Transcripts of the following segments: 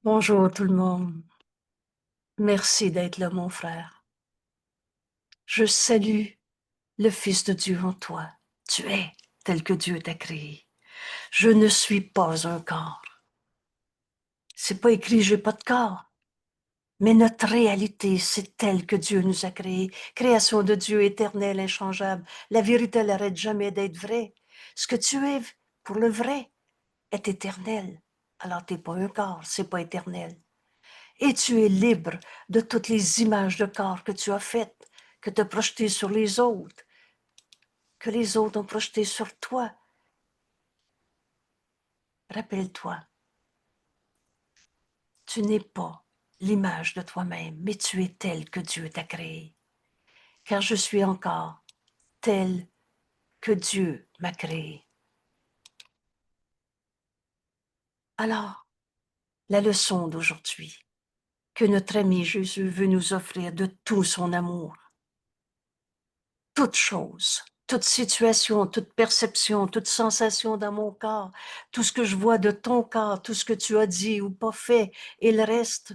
Bonjour tout le monde. Merci d'être là, mon frère. Je salue le Fils de Dieu en toi. Tu es tel que Dieu t'a créé. Je ne suis pas un corps. C'est pas écrit j'ai pas de corps. Mais notre réalité, c'est telle que Dieu nous a créé. Création de Dieu éternelle, inchangeable. La vérité n'arrête jamais d'être vraie. Ce que tu es pour le vrai est éternel. Alors t'es pas un corps, c'est pas éternel. Et tu es libre de toutes les images de corps que tu as faites, que tu as projetées sur les autres, que les autres ont projetées sur toi. Rappelle-toi, tu n'es pas l'image de toi-même, mais tu es tel que Dieu t'a créé. Car je suis encore tel que Dieu m'a créé. Alors, la leçon d'aujourd'hui que notre ami Jésus veut nous offrir de tout son amour, toute chose, toute situation, toute perception, toute sensation dans mon corps, tout ce que je vois de ton corps, tout ce que tu as dit ou pas fait, et le reste,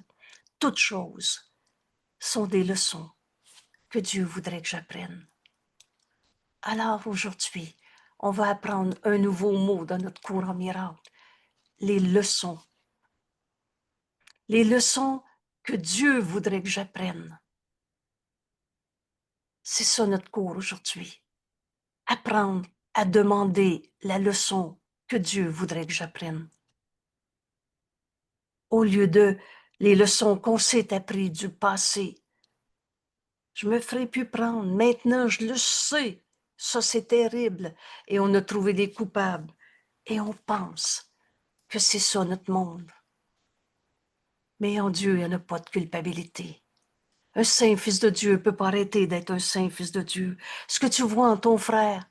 toutes choses sont des leçons que Dieu voudrait que j'apprenne. Alors aujourd'hui, on va apprendre un nouveau mot dans notre cours en miracle, les leçons. Les leçons que Dieu voudrait que j'apprenne. C'est ça notre cours aujourd'hui. Apprendre à demander la leçon que Dieu voudrait que j'apprenne. Au lieu de les leçons qu'on s'est apprises du passé. Je me ferai plus prendre. Maintenant, je le sais. Ça, c'est terrible. Et on a trouvé des coupables. Et on pense que c'est ça notre monde. Mais en Dieu, il n'y en a pas de culpabilité. Un saint fils de Dieu ne peut pas arrêter d'être un saint fils de Dieu. Ce que tu vois en ton frère,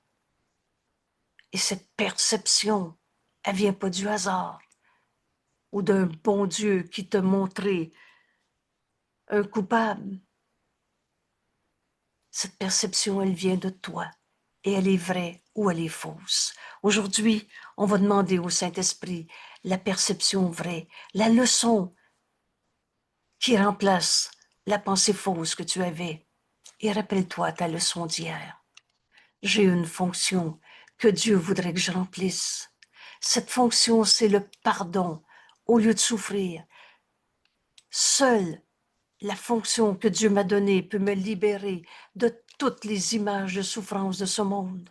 et cette perception, elle vient pas du hasard ou d'un bon Dieu qui t'a montré un coupable. Cette perception, elle vient de toi et elle est vraie ou elle est fausse. Aujourd'hui, on va demander au Saint-Esprit la perception vraie, la leçon qui remplace la pensée fausse que tu avais. Et rappelle-toi ta leçon d'hier. J'ai une fonction que Dieu voudrait que je remplisse. Cette fonction, c'est le pardon au lieu de souffrir. Seule la fonction que Dieu m'a donnée peut me libérer de toutes les images de souffrance de ce monde.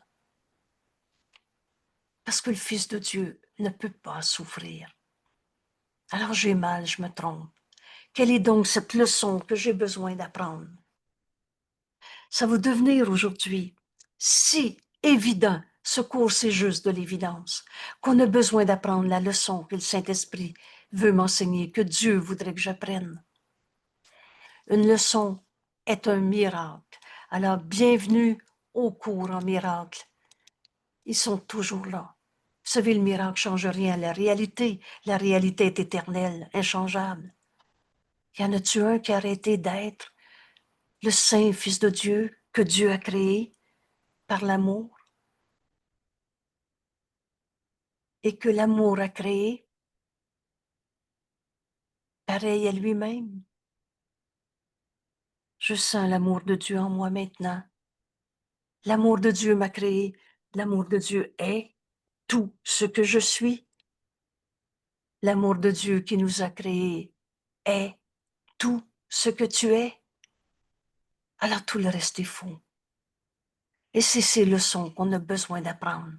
Parce que le Fils de Dieu ne peut pas souffrir. Alors j'ai mal, je me trompe. Quelle est donc cette leçon que j'ai besoin d'apprendre? Ça va devenir aujourd'hui si évident, ce cours c'est juste de l'évidence, qu'on a besoin d'apprendre la leçon que le Saint-Esprit veut m'enseigner, que Dieu voudrait que j'apprenne. Une leçon est un miracle. Alors, bienvenue au cours en miracle. Ils sont toujours là. Vous savez, le miracle ne change rien à la réalité. La réalité est éternelle, inchangeable. Y en a-tu un qui a arrêté d'être le saint Fils de Dieu que Dieu a créé par l'amour et que l'amour a créé pareil à lui-même? Je sens l'amour de Dieu en moi maintenant. L'amour de Dieu m'a créé. L'amour de Dieu est tout ce que je suis. L'amour de Dieu qui nous a créés est tout ce que tu es. Alors tout le reste est faux. Et c'est ces leçons qu'on a besoin d'apprendre.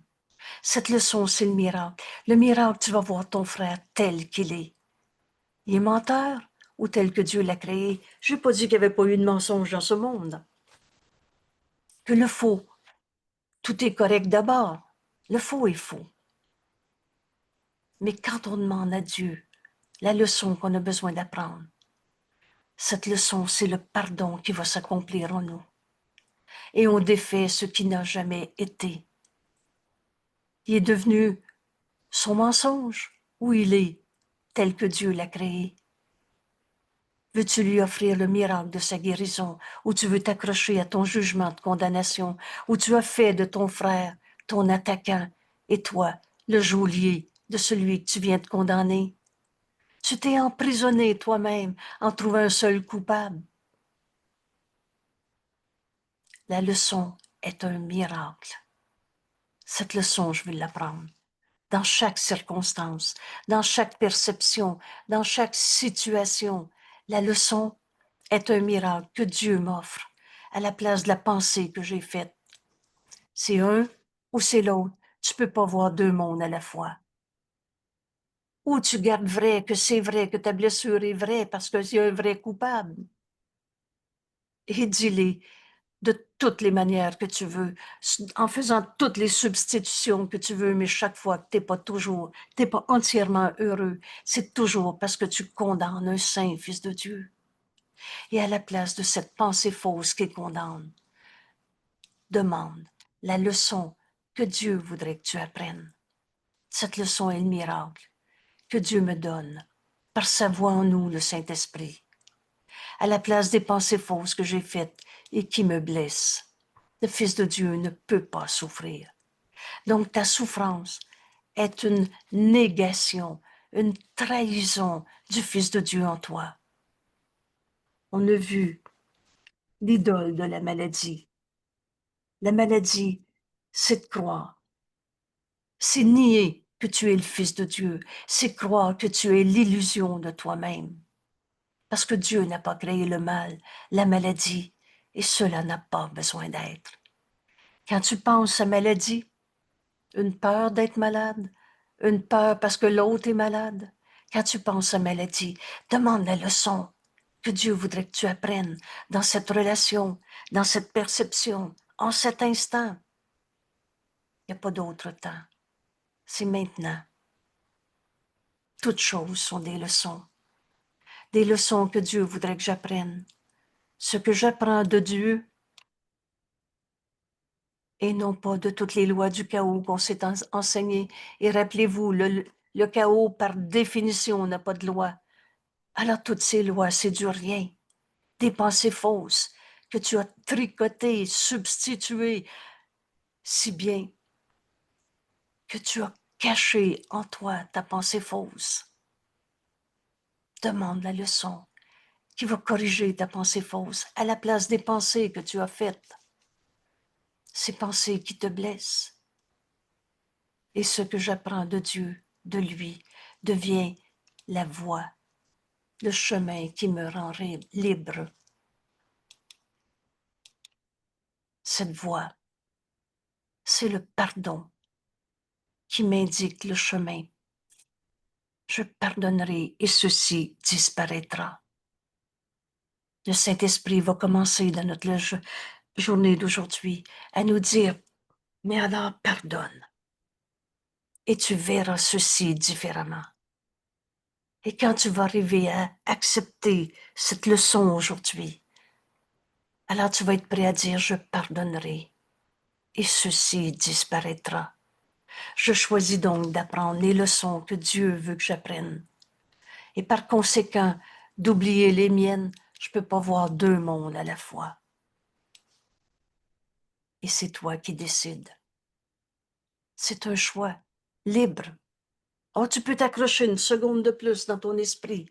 Cette leçon, c'est le miracle. Le miracle, tu vas voir ton frère tel qu'il est. Il est menteur ou tel que Dieu l'a créé. Je n'ai pas dit qu'il n'y avait pas eu de mensonge dans ce monde. Que le faux, tout est correct d'abord. Le faux est faux. Mais quand on demande à Dieu la leçon qu'on a besoin d'apprendre, cette leçon, c'est le pardon qui va s'accomplir en nous. Et on défait ce qui n'a jamais été. Il est devenu son mensonge ou il est tel que Dieu l'a créé. Veux-tu lui offrir le miracle de sa guérison ou tu veux t'accrocher à ton jugement de condamnation où tu as fait de ton frère ton attaquant et toi le geôlier de celui que tu viens de condamner? Tu t'es emprisonné toi-même en trouvant un seul coupable. La leçon est un miracle. Cette leçon, je vais l'apprendre. Dans chaque circonstance, dans chaque perception, dans chaque situation, la leçon est un miracle que Dieu m'offre à la place de la pensée que j'ai faite. C'est un ou c'est l'autre. Tu peux pas voir deux mondes à la fois. Ou tu gardes vrai que c'est vrai, que ta blessure est vraie parce qu'il y a un vrai coupable. Et dis-les de toutes les manières que tu veux, en faisant toutes les substitutions que tu veux, mais chaque fois que t'es pas entièrement heureux, c'est toujours parce que tu condamnes un saint fils de Dieu. Et à la place de cette pensée fausse qui condamne, demande la leçon que Dieu voudrait que tu apprennes. Cette leçon est le miracle que Dieu me donne par sa voix en nous, le Saint-Esprit, à la place des pensées fausses que j'ai faites et qui me blessent. Le Fils de Dieu ne peut pas souffrir. Donc ta souffrance est une négation, une trahison du Fils de Dieu en toi. On a vu l'idole de la maladie. La maladie, c'est de croire. C'est nier que tu es le Fils de Dieu. C'est croire que tu es l'illusion de toi-même. Parce que Dieu n'a pas créé le mal, la maladie, et cela n'a pas besoin d'être. Quand tu penses à maladie, une peur d'être malade, une peur parce que l'autre est malade. Quand tu penses à maladie, demande la leçon que Dieu voudrait que tu apprennes dans cette relation, dans cette perception, en cet instant. Il n'y a pas d'autre temps. C'est maintenant. Toutes choses sont des leçons que Dieu voudrait que j'apprenne. Ce que j'apprends de Dieu et non pas de toutes les lois du chaos qu'on s'est enseigné. Et rappelez-vous, le chaos, par définition, n'a pas de loi. Alors toutes ces lois, c'est du rien. Des pensées fausses que tu as tricotées, substituées si bien que tu as caché en toi ta pensée fausse. Demande la leçon qui va corriger ta pensée fausse à la place des pensées que tu as faites. Ces pensées qui te blessent. Et ce que j'apprends de Dieu, de lui, devient la voie, le chemin qui me rend libre. Cette voie, c'est le pardon qui m'indique le chemin. Je pardonnerai et ceci disparaîtra. Le Saint-Esprit va commencer dans notre journée d'aujourd'hui à nous dire, mais alors pardonne et tu verras ceci différemment. Et quand tu vas arriver à accepter cette leçon aujourd'hui, alors tu vas être prêt à dire, je pardonnerai et ceci disparaîtra. Je choisis donc d'apprendre les leçons que Dieu veut que j'apprenne. Et par conséquent, d'oublier les miennes, je ne peux pas voir deux mondes à la fois. Et c'est toi qui décides. C'est un choix libre. Oh, tu peux t'accrocher une seconde de plus dans ton esprit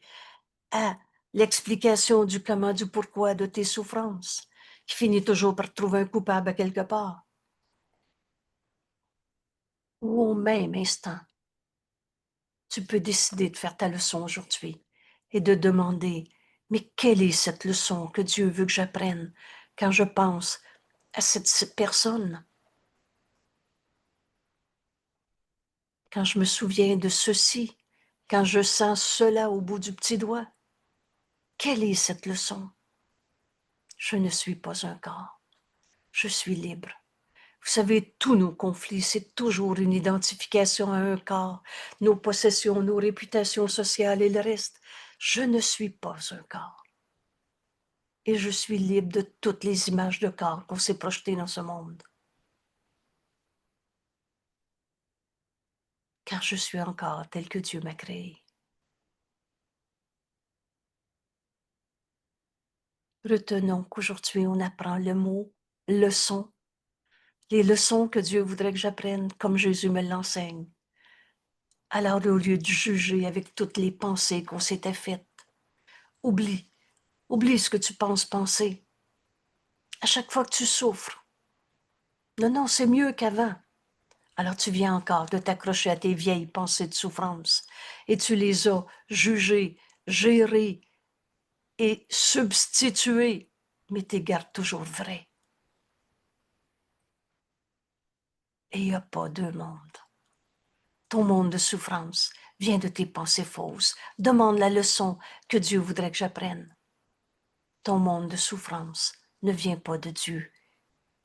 à l'explication du comment, du pourquoi de tes souffrances, qui finit toujours par trouver un coupable à quelque part. Ou au même instant, tu peux décider de faire ta leçon aujourd'hui et de demander, mais quelle est cette leçon que Dieu veut que j'apprenne quand je pense à cette personne? Quand je me souviens de ceci, quand je sens cela au bout du petit doigt, quelle est cette leçon? Je ne suis pas un corps, je suis libre. Vous savez, tous nos conflits, c'est toujours une identification à un corps, nos possessions, nos réputations sociales et le reste. Je ne suis pas un corps. Et je suis libre de toutes les images de corps qu'on s'est projetées dans ce monde. Car je suis encore tel que Dieu m'a créé. Retenons qu'aujourd'hui, on apprend le mot leçon, les leçons que Dieu voudrait que j'apprenne comme Jésus me l'enseigne. Alors, au lieu de juger avec toutes les pensées qu'on s'était faites, oublie, oublie ce que tu penses penser. À chaque fois que tu souffres, non, non, c'est mieux qu'avant. Alors tu viens encore de t'accrocher à tes vieilles pensées de souffrance et tu les as jugées, gérées et substituées, mais tu les gardes toujours vraies. Et il n'y a pas deux mondes. Ton monde de souffrance vient de tes pensées fausses. Demande la leçon que Dieu voudrait que j'apprenne. Ton monde de souffrance ne vient pas de Dieu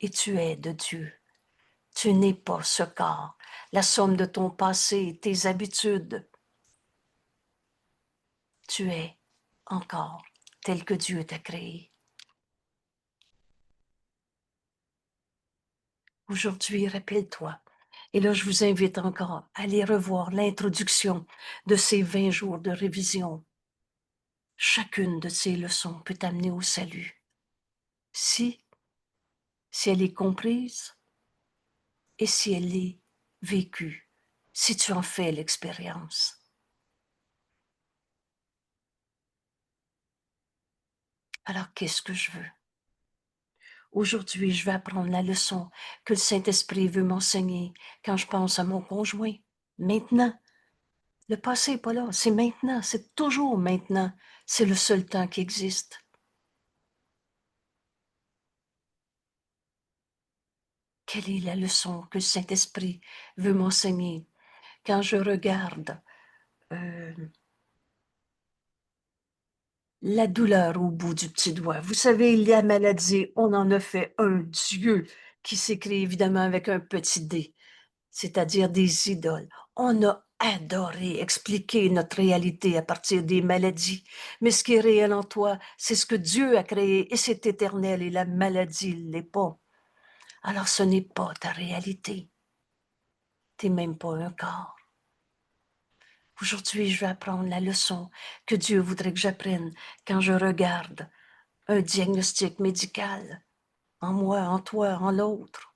et tu es de Dieu. Tu n'es pas ce corps, la somme de ton passé, tes habitudes. Tu es encore tel que Dieu t'a créé. Aujourd'hui, rappelle-toi. Et là, je vous invite encore à aller revoir l'introduction de ces 20 jours de révision. Chacune de ces leçons peut t'amener au salut. Si elle est comprise et si elle est vécue, si tu en fais l'expérience. Alors, qu'est-ce que je veux? Aujourd'hui, je vais apprendre la leçon que le Saint-Esprit veut m'enseigner quand je pense à mon conjoint. Maintenant, le passé n'est pas là, c'est maintenant, c'est toujours maintenant. C'est le seul temps qui existe. Quelle est la leçon que le Saint-Esprit veut m'enseigner quand je regarde euh, la douleur au bout du petit doigt? Vous savez, la maladie, on en a fait un Dieu qui s'écrit évidemment avec un petit D, c'est-à-dire des idoles. On a adoré expliquer notre réalité à partir des maladies. Mais ce qui est réel en toi, c'est ce que Dieu a créé et c'est éternel et la maladie ne l'est pas. Alors ce n'est pas ta réalité. Tu n'es même pas un corps. Aujourd'hui, je vais apprendre la leçon que Dieu voudrait que j'apprenne quand je regarde un diagnostic médical en moi, en toi, en l'autre.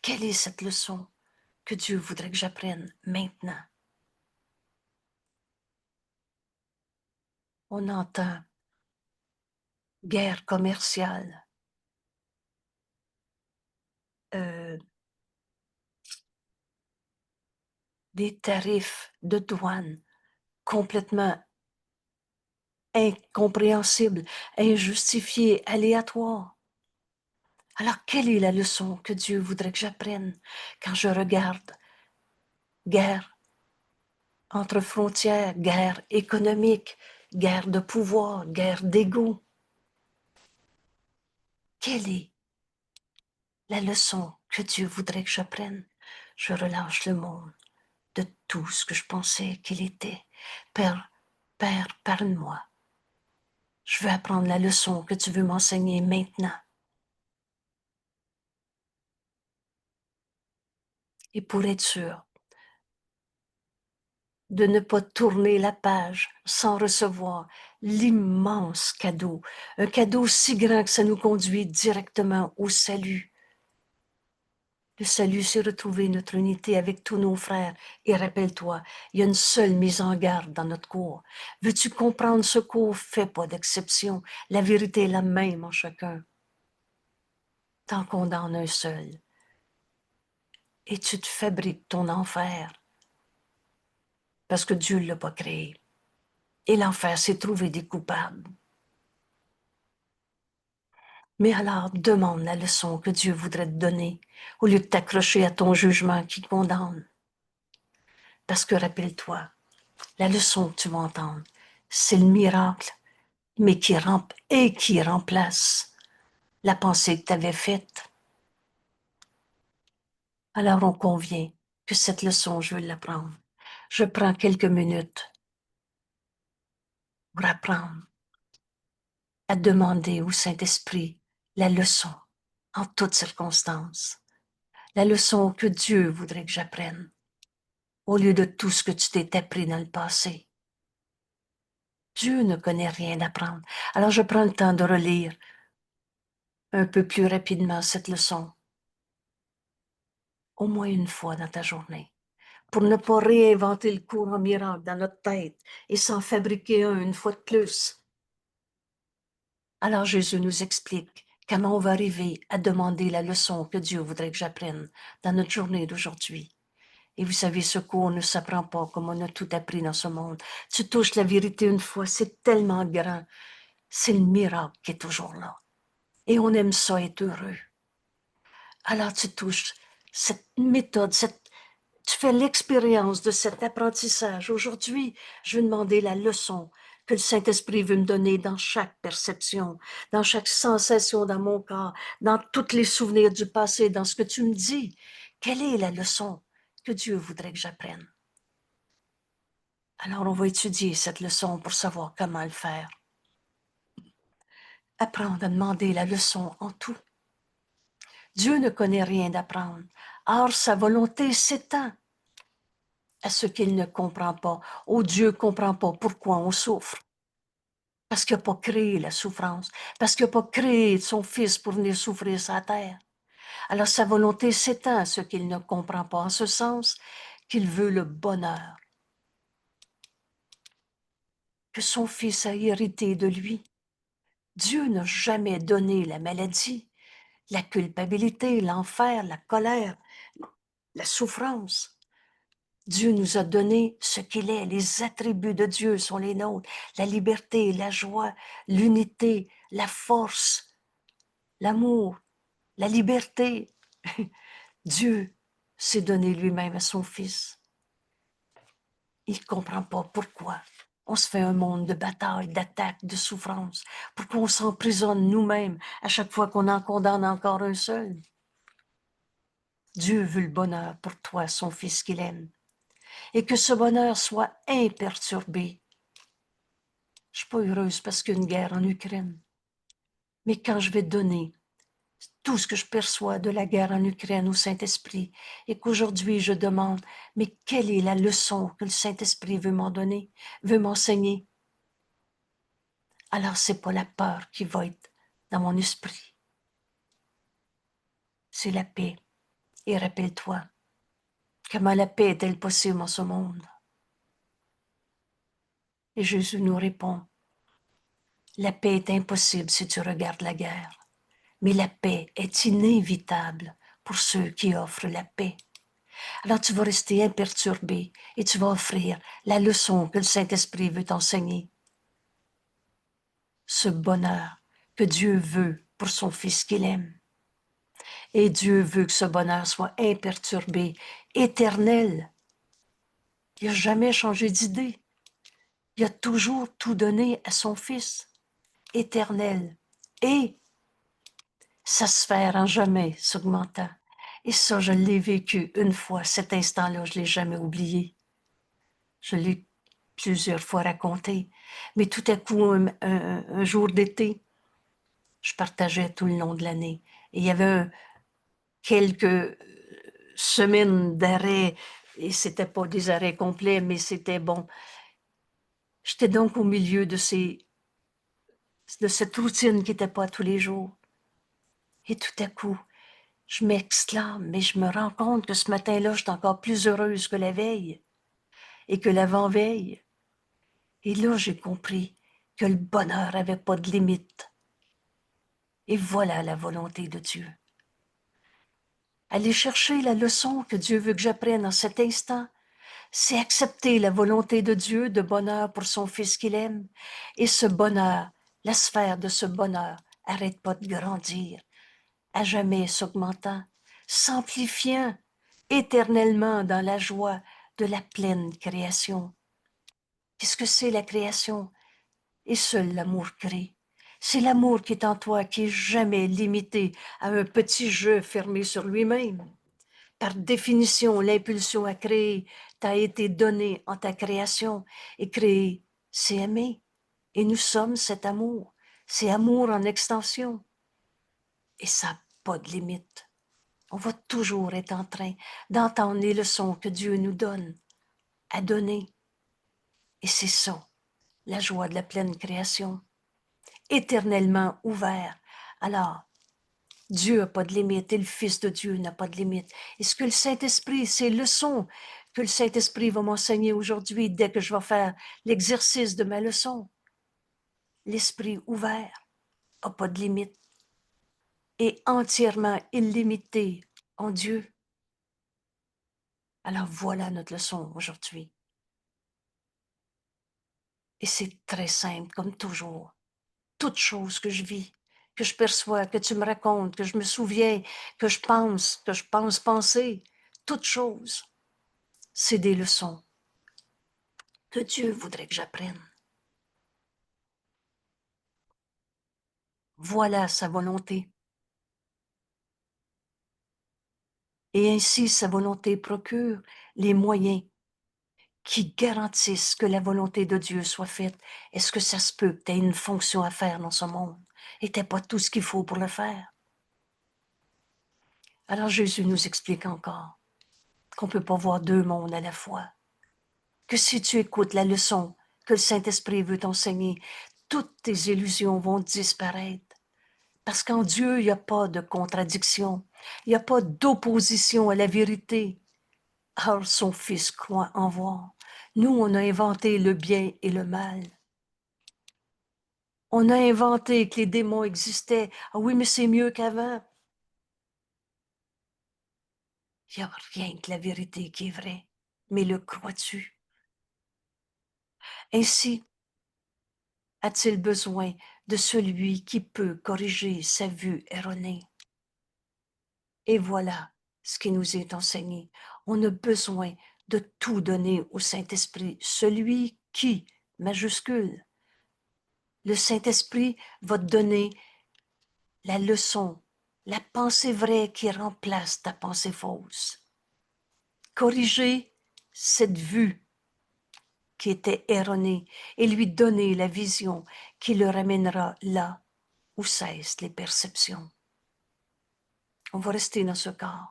Quelle est cette leçon que Dieu voudrait que j'apprenne maintenant? On entend guerre commerciale, euh, des tarifs de douane complètement incompréhensibles, injustifiés, aléatoires. Alors, quelle est la leçon que Dieu voudrait que j'apprenne quand je regarde guerre entre frontières, guerre économique, guerre de pouvoir, guerre d'ego? Quelle est la leçon que Dieu voudrait que j'apprenne? Je relâche le monde de tout ce que je pensais qu'il était. Père, pardonne-moi. Je veux apprendre la leçon que tu veux m'enseigner maintenant. Et pour être sûr de ne pas tourner la page sans recevoir l'immense cadeau, un cadeau si grand que ça nous conduit directement au salut. Le salut, c'est retrouver notre unité avec tous nos frères. Et rappelle-toi, il y a une seule mise en garde dans notre cours. Veux-tu comprendre ce cours? Fais pas d'exception. La vérité est la même en chacun. T'en condamnes un seul. Et tu te fabriques ton enfer. Parce que Dieu ne l'a pas créé. Et l'enfer, c'est trouver des coupables. Mais alors, demande la leçon que Dieu voudrait te donner, au lieu de t'accrocher à ton jugement qui condamne. Parce que rappelle-toi, la leçon que tu vas entendre, c'est le miracle, mais qui remplace la pensée que tu avais faite. Alors on convient que cette leçon, je veux l'apprendre. Je prends quelques minutes pour apprendre à demander au Saint-Esprit la leçon en toutes circonstances. La leçon que Dieu voudrait que j'apprenne, au lieu de tout ce que tu t'es appris dans le passé. Dieu ne connaît rien d'apprendre. Alors je prends le temps de relire un peu plus rapidement cette leçon, au moins une fois dans ta journée, pour ne pas réinventer le cours en miracle dans notre tête et s'en fabriquer un une fois de plus. Alors Jésus nous explique comment on va arriver à demander la leçon que Dieu voudrait que j'apprenne dans notre journée d'aujourd'hui. Et vous savez, ce cours ne s'apprend pas comme on a tout appris dans ce monde. Tu touches la vérité une fois, c'est tellement grand. C'est le miracle qui est toujours là. Et on aime ça être heureux. Alors tu touches cette méthode, tu fais l'expérience de cet apprentissage. Aujourd'hui, je vais demander la leçon que le Saint-Esprit veut me donner dans chaque perception, dans chaque sensation dans mon corps, dans tous les souvenirs du passé, dans ce que tu me dis. Quelle est la leçon que Dieu voudrait que j'apprenne? Alors, on va étudier cette leçon pour savoir comment le faire. Apprendre à demander la leçon en tout. Dieu ne connaît rien d'apprendre. Or, sa volonté s'étend à ce qu'il ne comprend pas. Oh, Dieu ne comprend pas pourquoi on souffre. Parce qu'il n'a pas créé la souffrance. Parce qu'il n'a pas créé son Fils pour venir souffrir sur la terre. Alors, sa volonté s'étend à ce qu'il ne comprend pas, en ce sens qu'il veut le bonheur que son Fils a hérité de lui. Dieu n'a jamais donné la maladie, la culpabilité, l'enfer, la colère, la souffrance. Dieu nous a donné ce qu'il est. Les attributs de Dieu sont les nôtres. La liberté, la joie, l'unité, la force, l'amour, la liberté. Dieu s'est donné lui-même à son Fils. Il ne comprend pas pourquoi. On se fait un monde de bataille, d'attaque, de souffrance. Pourquoi on s'emprisonne nous-mêmes à chaque fois qu'on en condamne encore un seul? Dieu veut le bonheur pour toi, son Fils qu'il aime, et que ce bonheur soit imperturbé. Je ne suis pas heureuse parce qu'il y a une guerre en Ukraine, mais quand je vais donner tout ce que je perçois de la guerre en Ukraine au Saint-Esprit, et qu'aujourd'hui je demande, mais quelle est la leçon que le Saint-Esprit veut m'en donner, veut m'enseigner? Alors c'est pas la peur qui va être dans mon esprit, c'est la paix. Et rappelle-toi, comment la paix est-elle possible en ce monde? Et Jésus nous répond, la paix est impossible si tu regardes la guerre, mais la paix est inévitable pour ceux qui offrent la paix. Alors tu vas rester imperturbé et tu vas offrir la leçon que le Saint-Esprit veut t'enseigner. Ce bonheur que Dieu veut pour son Fils qu'il aime. Et Dieu veut que ce bonheur soit imperturbé, éternel. Il n'a jamais changé d'idée. Il a toujours tout donné à son Fils, éternel. Et sa sphère en jamais s'augmentant. Et ça, je l'ai vécu une fois, cet instant-là, je ne l'ai jamais oublié. Je l'ai plusieurs fois raconté. Mais tout à coup, un jour d'été, je partageais tout le long de l'année. Et il y avait quelques semaines d'arrêt, et c'était pas des arrêts complets, mais c'était bon. J'étais donc au milieu de cette routine qui n'était pas tous les jours. Et tout à coup, je m'exclame, mais je me rends compte que ce matin-là, je suis encore plus heureuse que la veille et que l'avant-veille. Et là, j'ai compris que le bonheur n'avait pas de limite. Et voilà la volonté de Dieu. Aller chercher la leçon que Dieu veut que j'apprenne en cet instant, c'est accepter la volonté de Dieu de bonheur pour son Fils qu'il aime. Et ce bonheur, la sphère de ce bonheur, arrête pas de grandir, à jamais s'augmentant, s'amplifiant éternellement dans la joie de la pleine création. Qu'est-ce que c'est la création? Et seul l'amour crée. C'est l'amour qui est en toi, qui est jamais limité à un petit jeu fermé sur lui-même. Par définition, l'impulsion à créer t'a été donnée en ta création. Et créer, c'est aimer. Et nous sommes cet amour. C'est amour en extension. Et ça n'a pas de limite. On va toujours être en train d'entendre les leçons que Dieu nous donne à donner. Et c'est ça, la joie de la pleine création. Éternellement ouvert. Alors, Dieu n'a pas de limite et le Fils de Dieu n'a pas de limite. Est-ce que le Saint-Esprit, ces leçons que le Saint-Esprit va m'enseigner aujourd'hui dès que je vais faire l'exercice de ma leçon. L'esprit ouvert n'a pas de limite et entièrement illimité en Dieu. Alors voilà notre leçon aujourd'hui. Et c'est très simple, comme toujours. Toute chose que je vis, que je perçois, que tu me racontes, que je me souviens, que je pense penser, toute chose, c'est des leçons que Dieu voudrait que j'apprenne. Voilà sa volonté. Et ainsi, sa volonté procure les moyens qui garantissent que la volonté de Dieu soit faite. Est-ce que ça se peut que tu aies une fonction à faire dans ce monde et tu n'as pas tout ce qu'il faut pour le faire? Alors Jésus nous explique encore qu'on ne peut pas voir deux mondes à la fois. Que si tu écoutes la leçon que le Saint-Esprit veut t'enseigner, toutes tes illusions vont disparaître. Parce qu'en Dieu, il n'y a pas de contradiction, il n'y a pas d'opposition à la vérité. Or, son Fils croit en voir. Nous, on a inventé le bien et le mal. On a inventé que les démons existaient. Ah oui, mais c'est mieux qu'avant. Il n'y a rien que la vérité qui est vraie. Mais le crois-tu? Ainsi, a-t-il besoin de celui qui peut corriger sa vue erronée? Et voilà ce qui nous est enseigné. On a besoin de tout donner au Saint-Esprit, celui qui, majuscule, le Saint-Esprit va te donner la leçon, la pensée vraie qui remplace ta pensée fausse. Corriger cette vue qui était erronée et lui donner la vision qui le ramènera là où cessent les perceptions. On va rester dans ce corps.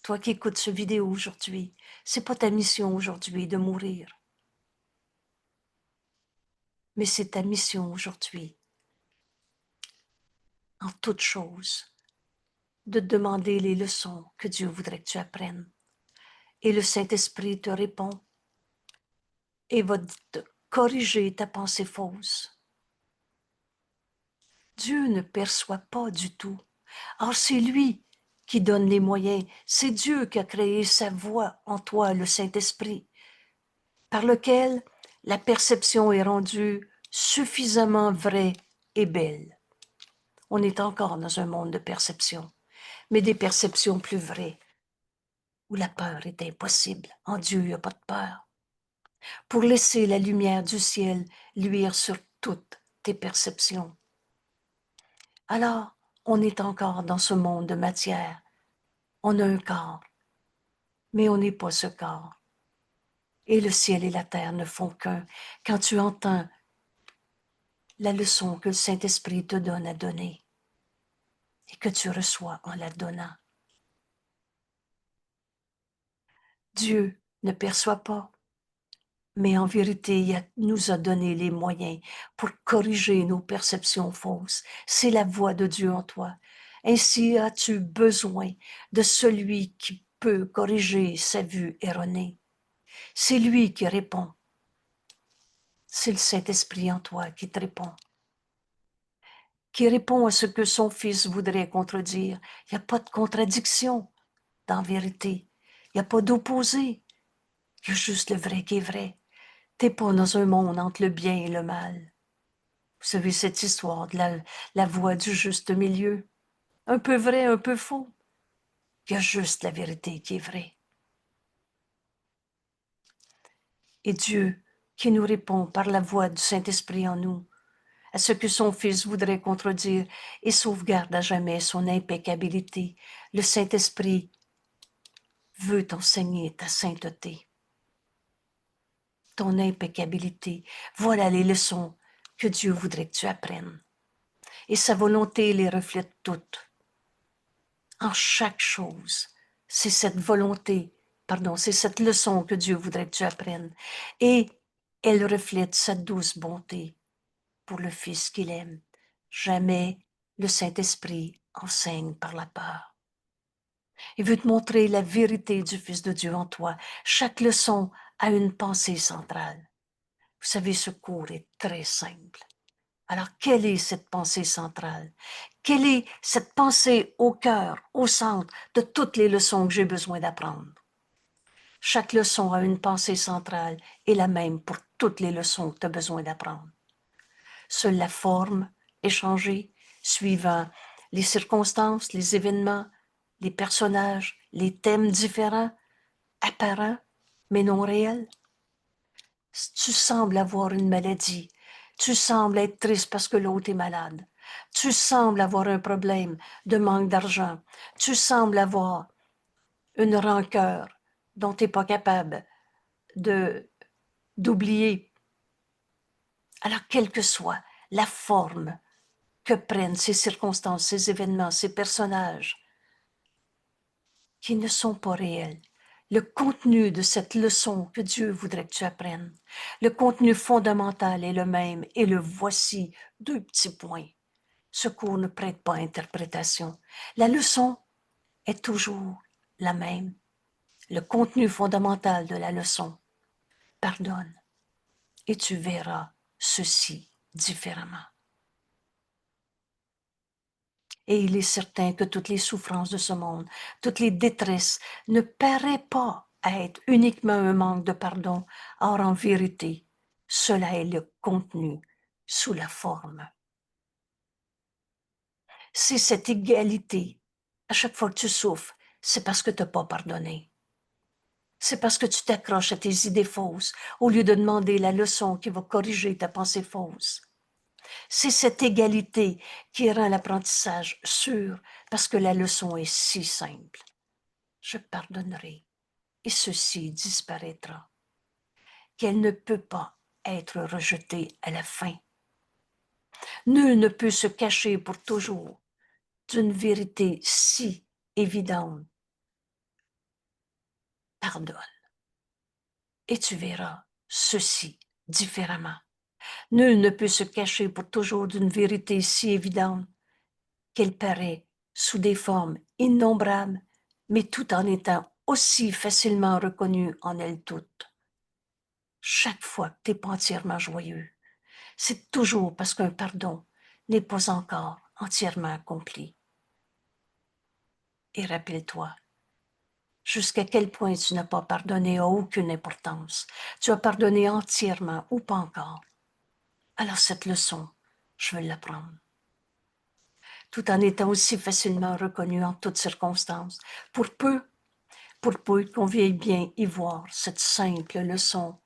Toi qui écoutes cette vidéo aujourd'hui, c'est pas ta mission aujourd'hui de mourir, mais c'est ta mission aujourd'hui, en toute chose, de demander les leçons que Dieu voudrait que tu apprennes. Et le Saint-Esprit te répond et va te corriger ta pensée fausse. Dieu ne perçoit pas du tout. Or, c'est lui qui donne les moyens. C'est Dieu qui a créé sa voix en toi, le Saint-Esprit, par lequel la perception est rendue suffisamment vraie et belle. On est encore dans un monde de perception, mais des perceptions plus vraies, où la peur est impossible. En Dieu, il n'y a pas de peur. Pour laisser la lumière du ciel luire sur toutes tes perceptions. Alors, on est encore dans ce monde de matière. On a un corps, mais on n'est pas ce corps. Et le ciel et la terre ne font qu'un. Quand tu entends la leçon que le Saint-Esprit te donne à donner et que tu reçois en la donnant. Dieu ne perçoit pas, mais en vérité, il nous a donné les moyens pour corriger nos perceptions fausses. C'est la voix de Dieu en toi. Ainsi as-tu besoin de celui qui peut corriger sa vue erronée. C'est lui qui répond. C'est le Saint-Esprit en toi qui te répond. Qui répond à ce que son Fils voudrait contredire. Il n'y a pas de contradiction dans la vérité. Il n'y a pas d'opposé. Il y a juste le vrai qui est vrai. T'es pas dans un monde entre le bien et le mal. Vous savez cette histoire de la voie du juste milieu. Un peu vrai, un peu faux. Il y a juste la vérité qui est vraie. Et Dieu qui nous répond par la voix du Saint-Esprit en nous, à ce que son Fils voudrait contredire et sauvegarde à jamais son impeccabilité. Le Saint-Esprit veut t'enseigner ta sainteté, ton impeccabilité. Voilà les leçons que Dieu voudrait que tu apprennes. Et sa volonté les reflète toutes. En chaque chose, c'est cette volonté, c'est cette leçon que Dieu voudrait que tu apprennes. Et elle reflète sa douce bonté pour le Fils qu'il aime. Jamais le Saint-Esprit enseigne par la peur. Il veut te montrer la vérité du Fils de Dieu en toi. Chaque leçon a une pensée centrale. Vous savez, ce cours est très simple. Alors, quelle est cette pensée centrale? Quelle est cette pensée au cœur, au centre de toutes les leçons que j'ai besoin d'apprendre? Chaque leçon a une pensée centrale et la même pour toutes les leçons que tu as besoin d'apprendre. Seule la forme est changée suivant les circonstances, les événements, les personnages, les thèmes différents, apparents, mais non réels. Tu sembles avoir une maladie. Tu sembles être triste parce que l'autre est malade. Tu sembles avoir un problème de manque d'argent. Tu sembles avoir une rancœur dont tu n'es pas capable d'oublier. Alors, quelle que soit la forme que prennent ces circonstances, ces événements, ces personnages qui ne sont pas réels, le contenu de cette leçon que Dieu voudrait que tu apprennes, le contenu fondamental est le même et le voici, deux petits points. Ce cours ne prête pas à interprétation. La leçon est toujours la même. Le contenu fondamental de la leçon, pardonne et tu verras ceci différemment. Et il est certain que toutes les souffrances de ce monde, toutes les détresses ne paraissent pas être uniquement un manque de pardon. Or, en vérité, cela est le contenu sous la forme. C'est cette égalité. À chaque fois que tu souffres, c'est parce que tu n'as pas pardonné. C'est parce que tu t'accroches à tes idées fausses au lieu de demander la leçon qui va corriger ta pensée fausse. C'est cette égalité qui rend l'apprentissage sûr parce que la leçon est si simple. Je pardonnerai et ceci disparaîtra. Qu'elle ne peut pas être rejetée à la fin. Nul ne peut se cacher pour toujours d'une vérité si évidente. Pardonne et tu verras ceci différemment. Nul ne peut se cacher pour toujours d'une vérité si évidente qu'elle paraît sous des formes innombrables, mais tout en étant aussi facilement reconnue en elles toutes. Chaque fois que tu n'es pas entièrement joyeux, c'est toujours parce qu'un pardon n'est pas encore entièrement accompli. Et rappelle-toi, jusqu'à quel point tu n'as pas pardonné a aucune importance. Tu as pardonné entièrement ou pas encore. Alors cette leçon, je veux l'apprendre. Tout en étant aussi facilement reconnu en toutes circonstances. Pour peu qu'on veuille bien y voir cette simple leçon.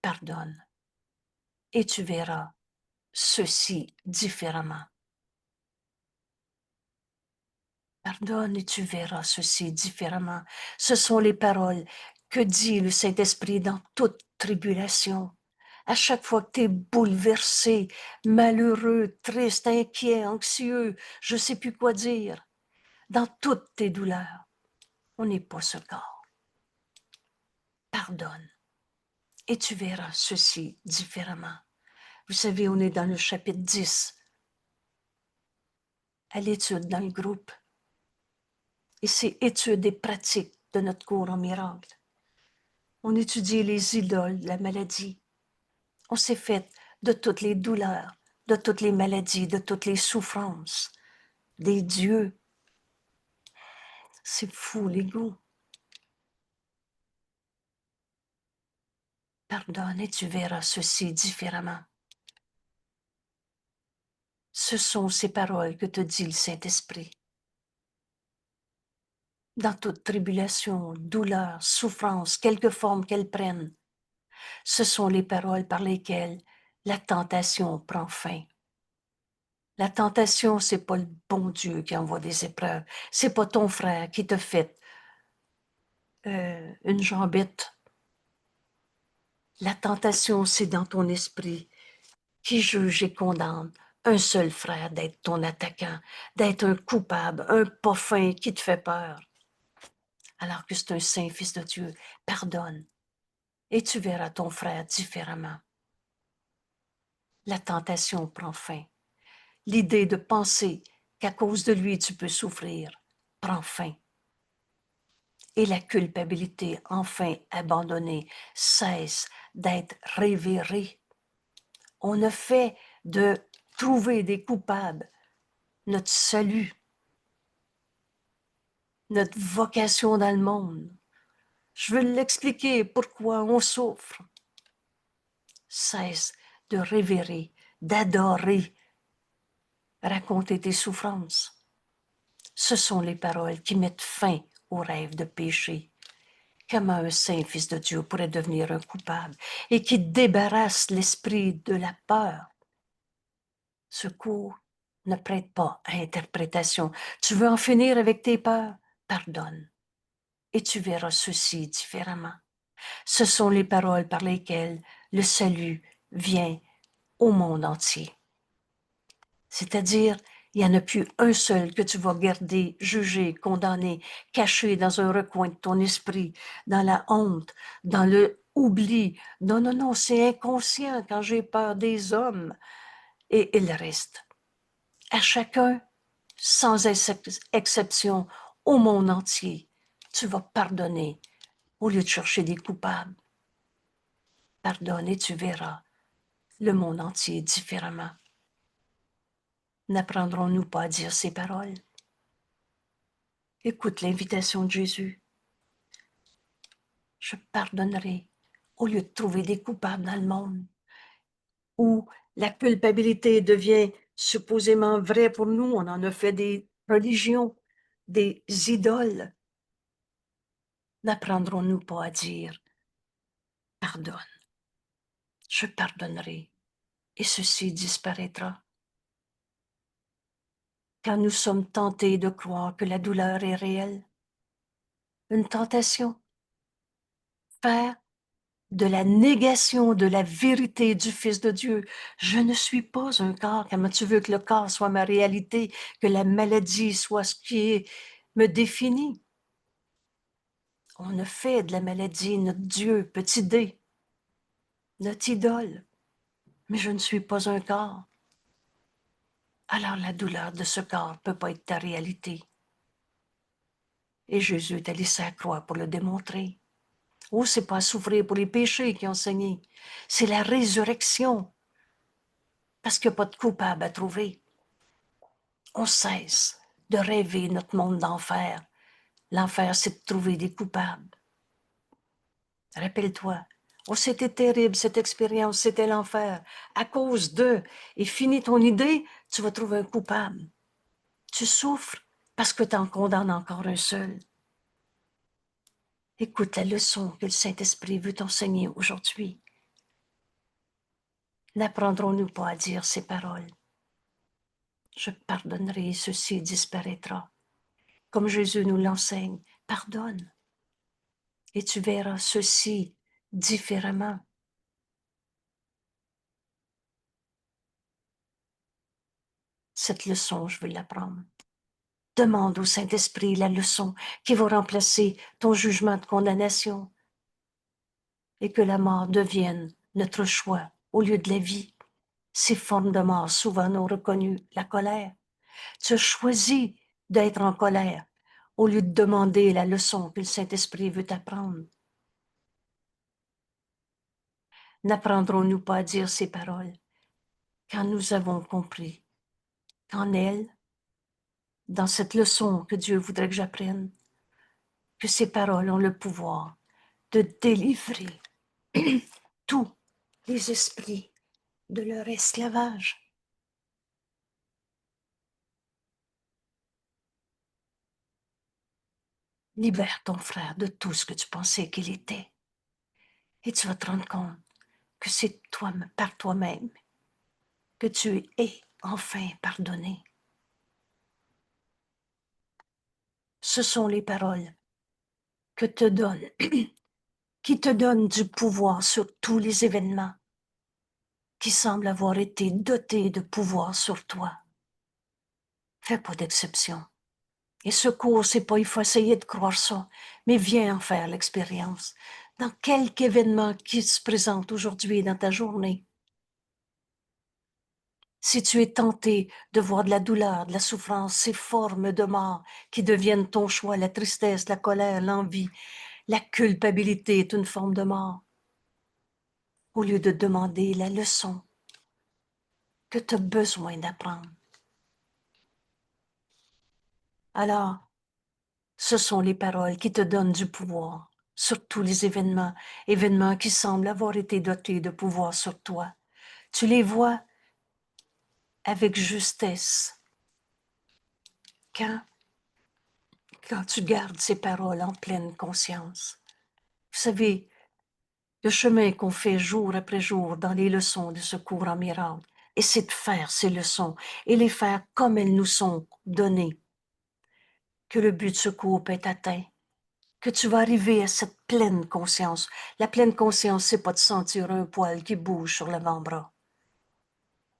Pardonne. Et tu verras ceci différemment. Pardonne et tu verras ceci différemment. Ce sont les paroles que dit le Saint-Esprit dans toute tribulation. À chaque fois que tu es bouleversé, malheureux, triste, inquiet, anxieux, je ne sais plus quoi dire, dans toutes tes douleurs, on n'est pas ce corps. Pardonne et tu verras ceci différemment. Vous savez, on est dans le chapitre 10, à l'étude dans le groupe. Et c'est étude et pratique de notre cours en miracle. On étudie les idoles, la maladie. On s'est fait de toutes les douleurs, de toutes les maladies, de toutes les souffrances, des dieux. C'est fou, l'ego. Pardonne et tu verras ceci différemment. Ce sont ces paroles que te dit le Saint-Esprit. Dans toute tribulation, douleur, souffrance, quelque forme qu'elle prenne, ce sont les paroles par lesquelles la tentation prend fin. La tentation, c'est pas le bon Dieu qui envoie des épreuves. C'est pas ton frère qui te fait une jambette. La tentation, c'est dans ton esprit qui juge et condamne un seul frère d'être ton attaquant, d'être un coupable, un pas fin qui te fait peur. Alors que c'est un saint fils de Dieu, pardonne et tu verras ton frère différemment. La tentation prend fin. L'idée de penser qu'à cause de lui tu peux souffrir prend fin. Et la culpabilité, enfin abandonnée, cesse d'être révérée. On a fait de trouver des coupables notre salut, notre vocation dans le monde. Je veux l'expliquer pourquoi on souffre. Cesse de révérer, d'adorer, raconter tes souffrances. Ce sont les paroles qui mettent fin au rêve de péché. Comment un saint fils de Dieu pourrait devenir un coupable et qui débarrasse l'esprit de la peur? Ce cours ne prête pas à interprétation. Tu veux en finir avec tes peurs? Pardonne. Et tu verras ceci différemment. Ce sont les paroles par lesquelles le salut vient au monde entier. C'est-à-dire, il n'y en a plus un seul que tu vas garder, juger, condamner, caché dans un recoin de ton esprit, dans la honte, dans le oubli. Non, non, non, c'est inconscient quand j'ai peur des hommes. Et il reste. À chacun, sans exception, au monde entier, tu vas pardonner au lieu de chercher des coupables. Pardonne et tu verras le monde entier différemment. N'apprendrons-nous pas à dire ces paroles? Écoute l'invitation de Jésus. Je pardonnerai au lieu de trouver des coupables dans le monde où la culpabilité devient supposément vraie pour nous. On en a fait des religions, des idoles. N'apprendrons-nous pas à dire pardonne? Je pardonnerai et ceci disparaîtra. Quand nous sommes tentés de croire que la douleur est réelle, une tentation, faire de la négation de la vérité du Fils de Dieu. Je ne suis pas un corps. Comment tu veux que le corps soit ma réalité, que la maladie soit ce qui me définit? On a fait de la maladie notre Dieu, petit d, notre idole. Mais je ne suis pas un corps. Alors la douleur de ce corps ne peut pas être ta réalité. Et Jésus t'a laissé à la croix pour le démontrer. Oh, c'est pas souffrir pour les péchés qui ont saigné. C'est la résurrection. Parce qu'il n'y a pas de coupable à trouver. On cesse de rêver notre monde d'enfer. L'enfer, c'est de trouver des coupables. Rappelle-toi, oh, c'était terrible cette expérience, c'était l'enfer. À cause d'eux, et finis ton idée, tu vas trouver un coupable. Tu souffres parce que tu en condamnes encore un seul. Écoute la leçon que le Saint-Esprit veut t'enseigner aujourd'hui. N'apprendrons-nous pas à dire ces paroles? Je pardonnerai et ceci disparaîtra. Comme Jésus nous l'enseigne, pardonne. Et tu verras ceci différemment. Cette leçon, je veux l'apprendre. Demande au Saint-Esprit la leçon qui va remplacer ton jugement de condamnation et que la mort devienne notre choix au lieu de la vie. Ces formes de mort souvent non reconnues, la colère. Tu as choisi d'être en colère au lieu de demander la leçon que le Saint-Esprit veut t'apprendre. N'apprendrons-nous pas à dire ces paroles quand nous avons compris qu'en elle, dans cette leçon que Dieu voudrait que j'apprenne, que ces paroles ont le pouvoir de délivrer tous les esprits de leur esclavage. Libère ton frère de tout ce que tu pensais qu'il était. Et tu vas te rendre compte que c'est toi, par toi-même, que tu es enfin pardonné. Ce sont les paroles que te donne, qui te donnent du pouvoir sur tous les événements qui semblent avoir été dotés de pouvoir sur toi. Fais pas d'exception. Et ce cours, c'est pas, il faut essayer de croire ça, mais viens en faire l'expérience. Dans quelque événement qui se présente aujourd'hui dans ta journée, Si tu es tenté de voir de la douleur, de la souffrance, ces formes de mort qui deviennent ton choix, la tristesse, la colère, l'envie, la culpabilité est une forme de mort. Au lieu de demander la leçon que tu as besoin d'apprendre. Alors, ce sont les paroles qui te donnent du pouvoir sur tous les événements qui semblent avoir été dotés de pouvoir sur toi. Tu les vois avec justesse quand tu gardes ces paroles en pleine conscience. Vous savez, le chemin qu'on fait jour après jour dans les leçons de ce cours en miracle, et c'est de faire ces leçons et les faire comme elles nous sont données, que le but de ce cours peut être atteint, que tu vas arriver à cette pleine conscience. La pleine conscience, c'est pas de sentir un poil qui bouge sur l'avant-bras.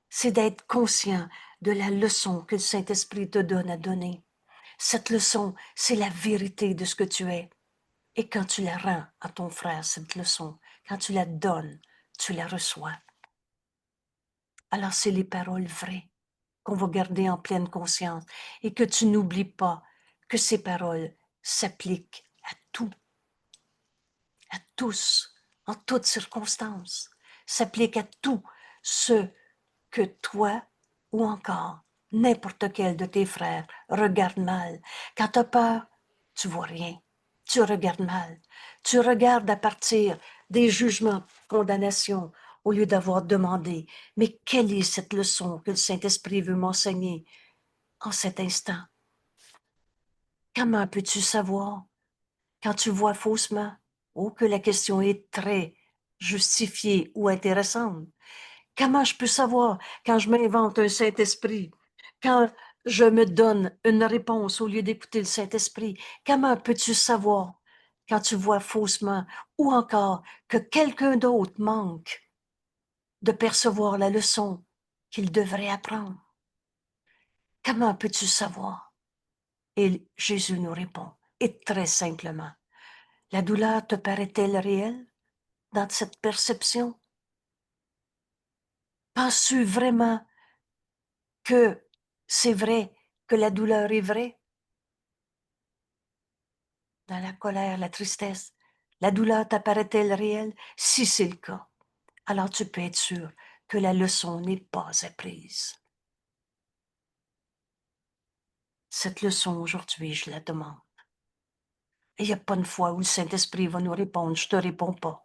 C'est d'être conscient de la leçon que le Saint-Esprit te donne à donner. Cette leçon, c'est la vérité de ce que tu es. Et quand tu la rends à ton frère, cette leçon, quand tu la donnes, tu la reçois. Alors c'est les paroles vraies qu'on va garder en pleine conscience et que tu n'oublies pas que ces paroles s'appliquent à tout, à tous, en toutes circonstances, s'appliquent à tout ce que toi ou encore n'importe quel de tes frères regarde mal. Quand tu as peur, tu vois rien. Tu regardes mal. Tu regardes à partir des jugements, condamnations, au lieu d'avoir demandé, mais quelle est cette leçon que le Saint-Esprit veut m'enseigner en cet instant? Comment peux-tu savoir quand tu vois faussement? Oh, que la question est très justifiée ou intéressante. Comment je peux savoir quand je m'invente un Saint-Esprit? Quand je me donne une réponse au lieu d'écouter le Saint-Esprit? Comment peux-tu savoir quand tu vois faussement ou encore que quelqu'un d'autre manque de percevoir la leçon qu'il devrait apprendre? Comment peux-tu savoir? Et Jésus nous répond, et très simplement, la douleur te paraît-elle réelle dans cette perception? Penses-tu vraiment que c'est vrai, que la douleur est vraie? Dans la colère, la tristesse, la douleur t'apparaît-elle réelle? Si c'est le cas, alors tu peux être sûr que la leçon n'est pas apprise. Cette leçon aujourd'hui, je la demande. Et il n'y a pas une fois où le Saint-Esprit va nous répondre, je te réponds pas.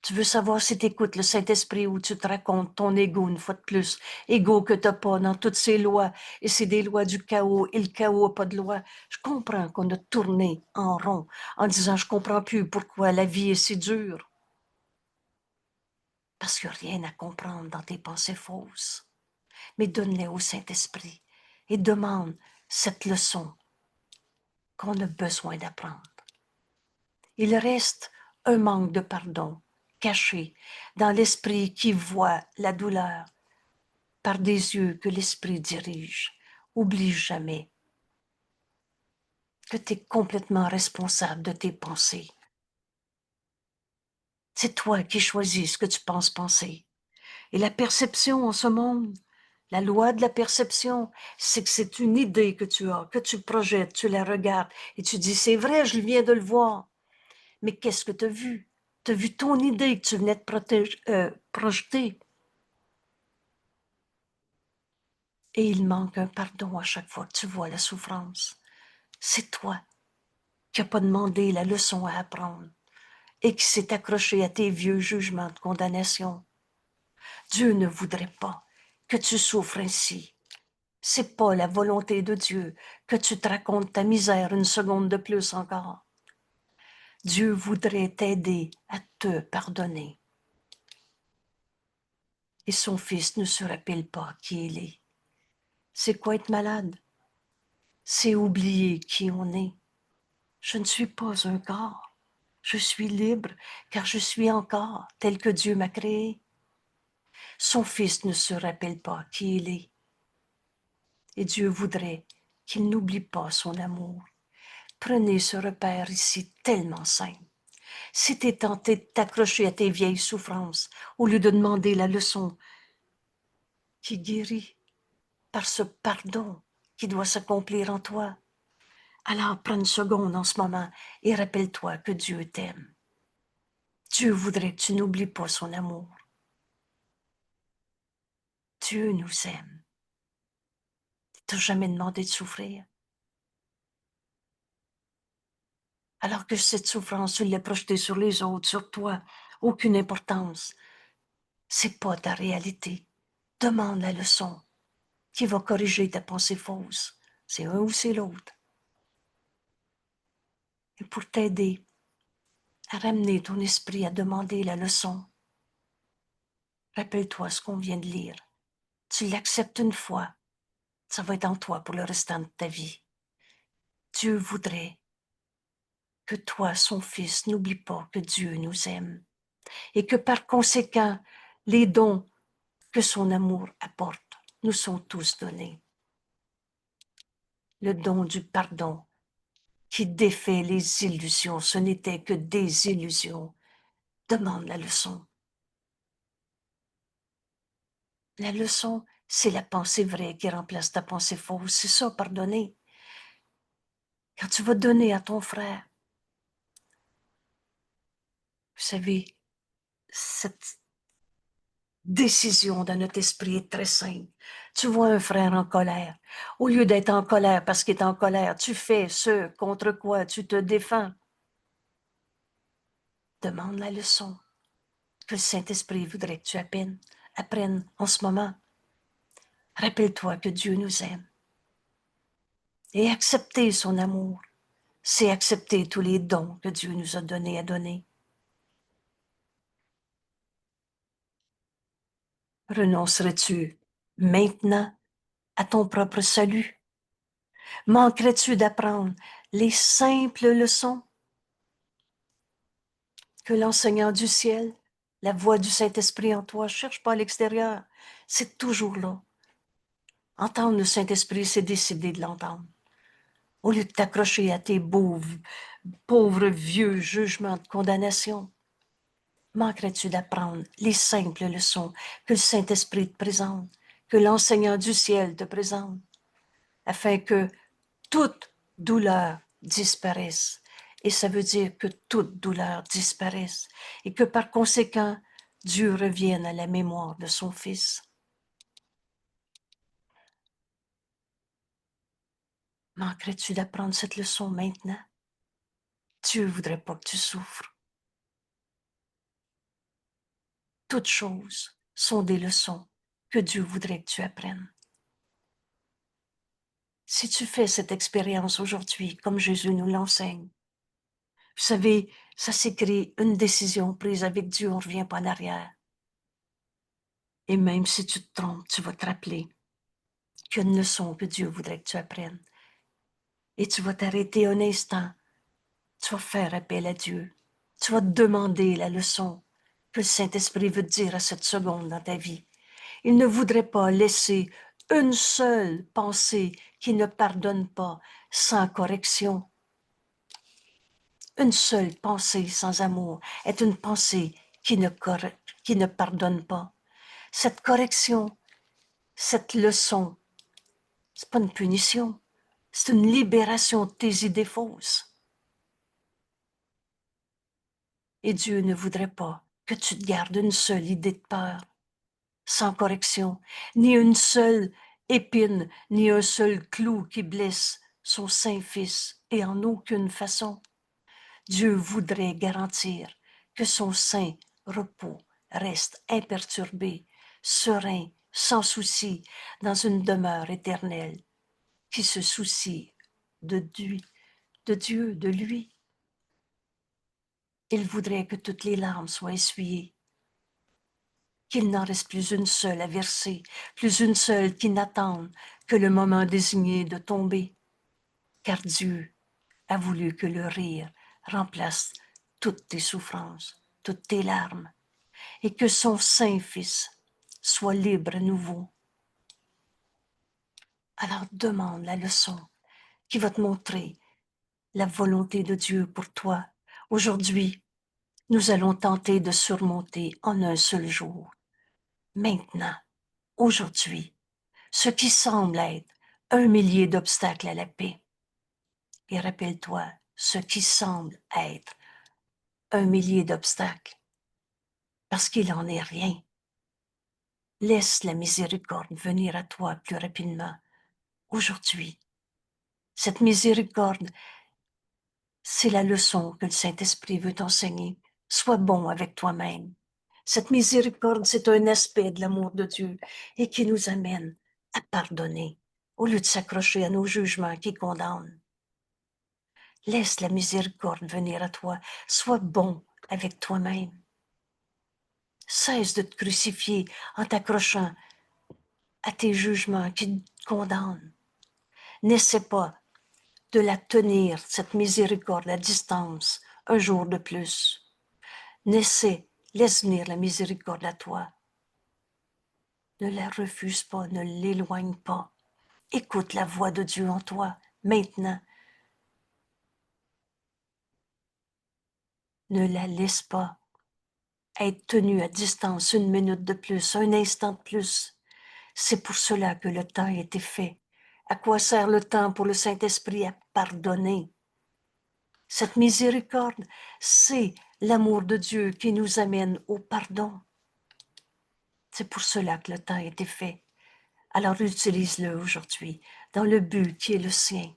Tu veux savoir si tu écoutes le Saint-Esprit ou tu te racontes ton ego une fois de plus, ego que tu n'as pas dans toutes ces lois, et c'est des lois du chaos, et le chaos n'a pas de loi. Je comprends qu'on a tourné en rond en disant, je comprends plus pourquoi la vie est si dure. Parce qu'il n'y a rien à comprendre dans tes pensées fausses. Mais donne-les au Saint-Esprit et demande cette leçon qu'on a besoin d'apprendre. Il reste un manque de pardon caché dans l'esprit qui voit la douleur par des yeux que l'esprit dirige. Oublie jamais que tu es complètement responsable de tes pensées. C'est toi qui choisis ce que tu penses penser. Et la perception en ce monde, la loi de la perception, c'est que c'est une idée que tu as, que tu projettes, tu la regardes et tu dis, c'est vrai, je viens de le voir. Mais qu'est-ce que tu as vu? Tu as vu ton idée que tu venais de projeter. Et il manque un pardon à chaque fois que tu vois la souffrance. C'est toi qui n'as pas demandé la leçon à apprendre et qui s'est accroché à tes vieux jugements de condamnation. Dieu ne voudrait pas que tu souffres ainsi. C'est pas la volonté de Dieu que tu te racontes ta misère une seconde de plus encore. Dieu voudrait t'aider à te pardonner. Et son Fils ne se rappelle pas qui il est. C'est quoi être malade? C'est oublier qui on est. Je ne suis pas un corps. Je suis libre car je suis encore tel que Dieu m'a créé. Son Fils ne se rappelle pas qui il est. Et Dieu voudrait qu'il n'oublie pas son amour. Prenez ce repère ici tellement simple. Si tu es tenté de t'accrocher à tes vieilles souffrances, au lieu de demander la leçon qui guérit par ce pardon qui doit s'accomplir en toi. Alors prends une seconde en ce moment et rappelle-toi que Dieu t'aime. Dieu voudrait que tu n'oublies pas son amour. Dieu nous aime. Il t'a jamais demandé de souffrir. Alors que cette souffrance, tu l'as projetée sur les autres, sur toi, aucune importance. C'est pas ta réalité. Demande la leçon qui va corriger ta pensée fausse. C'est un ou c'est l'autre. Et pour t'aider à ramener ton esprit à demander la leçon, rappelle-toi ce qu'on vient de lire. Tu l'acceptes une fois, ça va être en toi pour le restant de ta vie. Dieu voudrait que toi, son fils, n'oublie pas que Dieu nous aime et que par conséquent, les dons que son amour apporte nous sont tous donnés. Le don du pardon qui défait les illusions, ce n'était que des illusions. Demande la leçon. La leçon, c'est la pensée vraie qui remplace ta pensée fausse. C'est ça, pardonner. Quand tu vas donner à ton frère, vous savez, cette décision dans notre esprit est très simple. Tu vois un frère en colère. Au lieu d'être en colère parce qu'il est en colère, tu fais ce contre quoi tu te défends. Demande la leçon que le Saint-Esprit voudrait que tu apprennes en ce moment. Rappelle-toi que Dieu nous aime. Et accepter son amour, c'est accepter tous les dons que Dieu nous a donnés à donner. Renoncerais-tu maintenant à ton propre salut? Manquerais-tu d'apprendre les simples leçons que l'enseignant du ciel, la voix du Saint-Esprit en toi, cherche pas à l'extérieur, c'est toujours là. Entendre le Saint-Esprit, c'est décider de l'entendre. Au lieu de t'accrocher à tes pauvres vieux jugements de condamnation, manquerais-tu d'apprendre les simples leçons que le Saint-Esprit te présente, que l'enseignant du ciel te présente, afin que toute douleur disparaisse. Et ça veut dire que toute douleur disparaisse et que par conséquent, Dieu revienne à la mémoire de son Fils. Manquerais-tu d'apprendre cette leçon maintenant? Dieu voudrait pas que tu souffres. Toutes choses sont des leçons que Dieu voudrait que tu apprennes. Si tu fais cette expérience aujourd'hui, comme Jésus nous l'enseigne, vous savez, ça s'écrit une décision prise avec Dieu, on ne revient pas en arrière. Et même si tu te trompes, tu vas te rappeler qu'il y a une leçon que Dieu voudrait que tu apprennes. Et tu vas t'arrêter un instant. Tu vas faire appel à Dieu. Tu vas te demander la leçon que le Saint-Esprit veut te dire à cette seconde dans ta vie. Il ne voudrait pas laisser une seule pensée qui ne pardonne pas sans correction. Une seule pensée sans amour est une pensée qui ne pardonne pas. Cette correction, cette leçon, c'est pas une punition, c'est une libération de tes idées fausses. Et Dieu ne voudrait pas que tu te gardes une seule idée de peur, sans correction, ni une seule épine, ni un seul clou qui blesse son Saint-Fils, et en aucune façon. Dieu voudrait garantir que son saint repos reste imperturbé, serein, sans souci, dans une demeure éternelle qui se soucie de lui. Il voudrait que toutes les larmes soient essuyées, qu'il n'en reste plus une seule à verser, plus une seule qui n'attende que le moment désigné de tomber, car Dieu a voulu que le rire remplace toutes tes souffrances, toutes tes larmes, et que son Saint-Fils soit libre à nouveau. Alors demande la leçon qui va te montrer la volonté de Dieu pour toi. Aujourd'hui, nous allons tenter de surmonter en un seul jour. Maintenant, aujourd'hui ce qui semble être un millier d'obstacles à la paix. Et rappelle-toi, ce qui semble être un millier d'obstacles, parce qu'il n'en est rien. Laisse la miséricorde venir à toi plus rapidement. Aujourd'hui, cette miséricorde, c'est la leçon que le Saint-Esprit veut t'enseigner. Sois bon avec toi-même. Cette miséricorde, c'est un aspect de l'amour de Dieu et qui nous amène à pardonner au lieu de s'accrocher à nos jugements qui condamnent. Laisse la miséricorde venir à toi. Sois bon avec toi-même. Cesse de te crucifier en t'accrochant à tes jugements qui te condamnent. N'essaie pas de la tenir, cette miséricorde, à distance, un jour de plus. Laisse venir la miséricorde à toi. Ne la refuse pas, ne l'éloigne pas. Écoute la voix de Dieu en toi, maintenant. Ne la laisse pas être tenue à distance une minute de plus, un instant de plus. C'est pour cela que le temps a été fait. À quoi sert le temps pour le Saint-Esprit? À pardonner. Cette miséricorde, c'est l'amour de Dieu qui nous amène au pardon. C'est pour cela que le temps a été fait. Alors utilise-le aujourd'hui dans le but qui est le sien.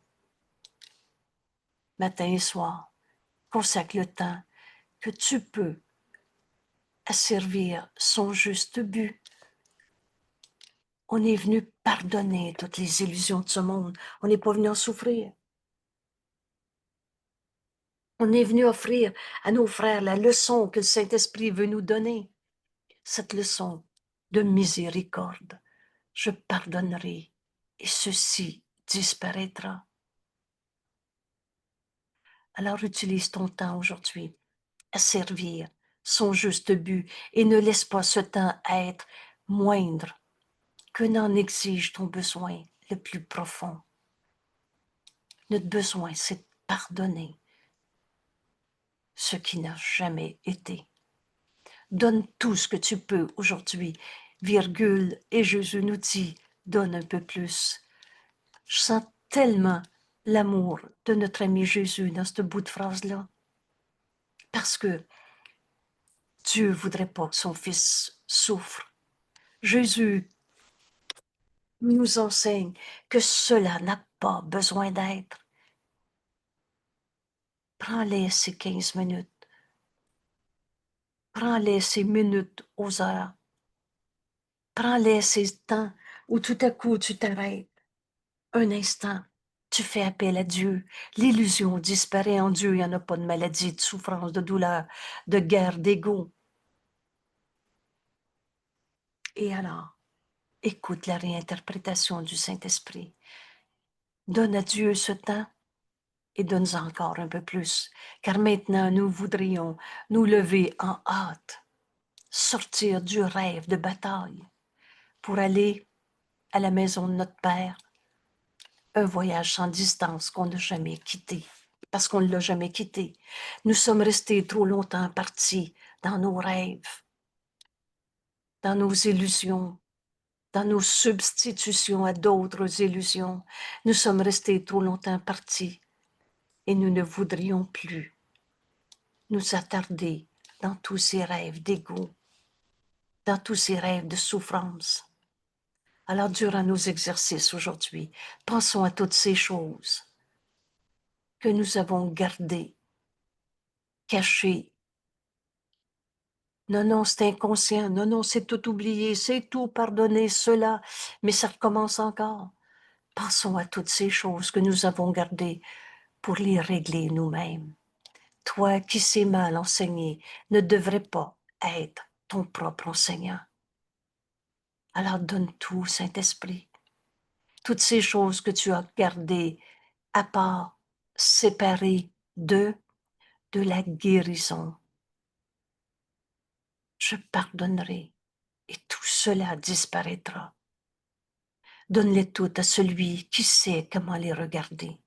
Matin et soir, consacre le temps que tu peux à servir son juste but. On est venu pardonner toutes les illusions de ce monde. On n'est pas venu en souffrir. On est venu offrir à nos frères la leçon que le Saint-Esprit veut nous donner. Cette leçon de miséricorde. Je pardonnerai et ceci disparaîtra. Alors utilise ton temps aujourd'hui à servir son juste but et ne laisse pas ce temps être moindre que n'en exige ton besoin le plus profond. Notre besoin, c'est de pardonner ce qui n'a jamais été. Donne tout ce que tu peux aujourd'hui, virgule, et Jésus nous dit, donne un peu plus. Je sens tellement l'amour de notre ami Jésus dans ce bout de phrase-là. Parce que Dieu ne voudrait pas que son fils souffre. Jésus nous enseigne que cela n'a pas besoin d'être. Prends-les ces 15 minutes. Prends-les ces minutes aux heures. Prends-les ces temps où tout à coup tu t'arrêtes. Un instant, tu fais appel à Dieu. L'illusion disparaît en Dieu. Il n'y en a pas de maladie, de souffrance, de douleur, de guerre, d'ego. Et alors, écoute la réinterprétation du Saint-Esprit. Donne à Dieu ce temps et donne-en encore un peu plus, car maintenant nous voudrions nous lever en hâte, sortir du rêve de bataille pour aller à la maison de notre Père, un voyage sans distance qu'on n'a jamais quitté, parce qu'on ne l'a jamais quitté. Nous sommes restés trop longtemps partis dans nos rêves, dans nos illusions, dans nos substitutions à d'autres illusions. Nous sommes restés trop longtemps partis et nous ne voudrions plus nous attarder dans tous ces rêves d'ego, dans tous ces rêves de souffrance. Alors, durant nos exercices aujourd'hui, pensons à toutes ces choses que nous avons gardées, cachées. Non, non, c'est inconscient. Non, non, c'est tout oublié, c'est tout pardonné, cela, mais ça recommence encore. Pensons à toutes ces choses que nous avons gardées pour les régler nous-mêmes. Toi qui sais mal enseigner ne devrais pas être ton propre enseignant. Alors donne tout, Saint-Esprit. Toutes ces choses que tu as gardées à part, séparées de la guérison. Je pardonnerai et tout cela disparaîtra. Donne-les toutes à celui qui sait comment les regarder.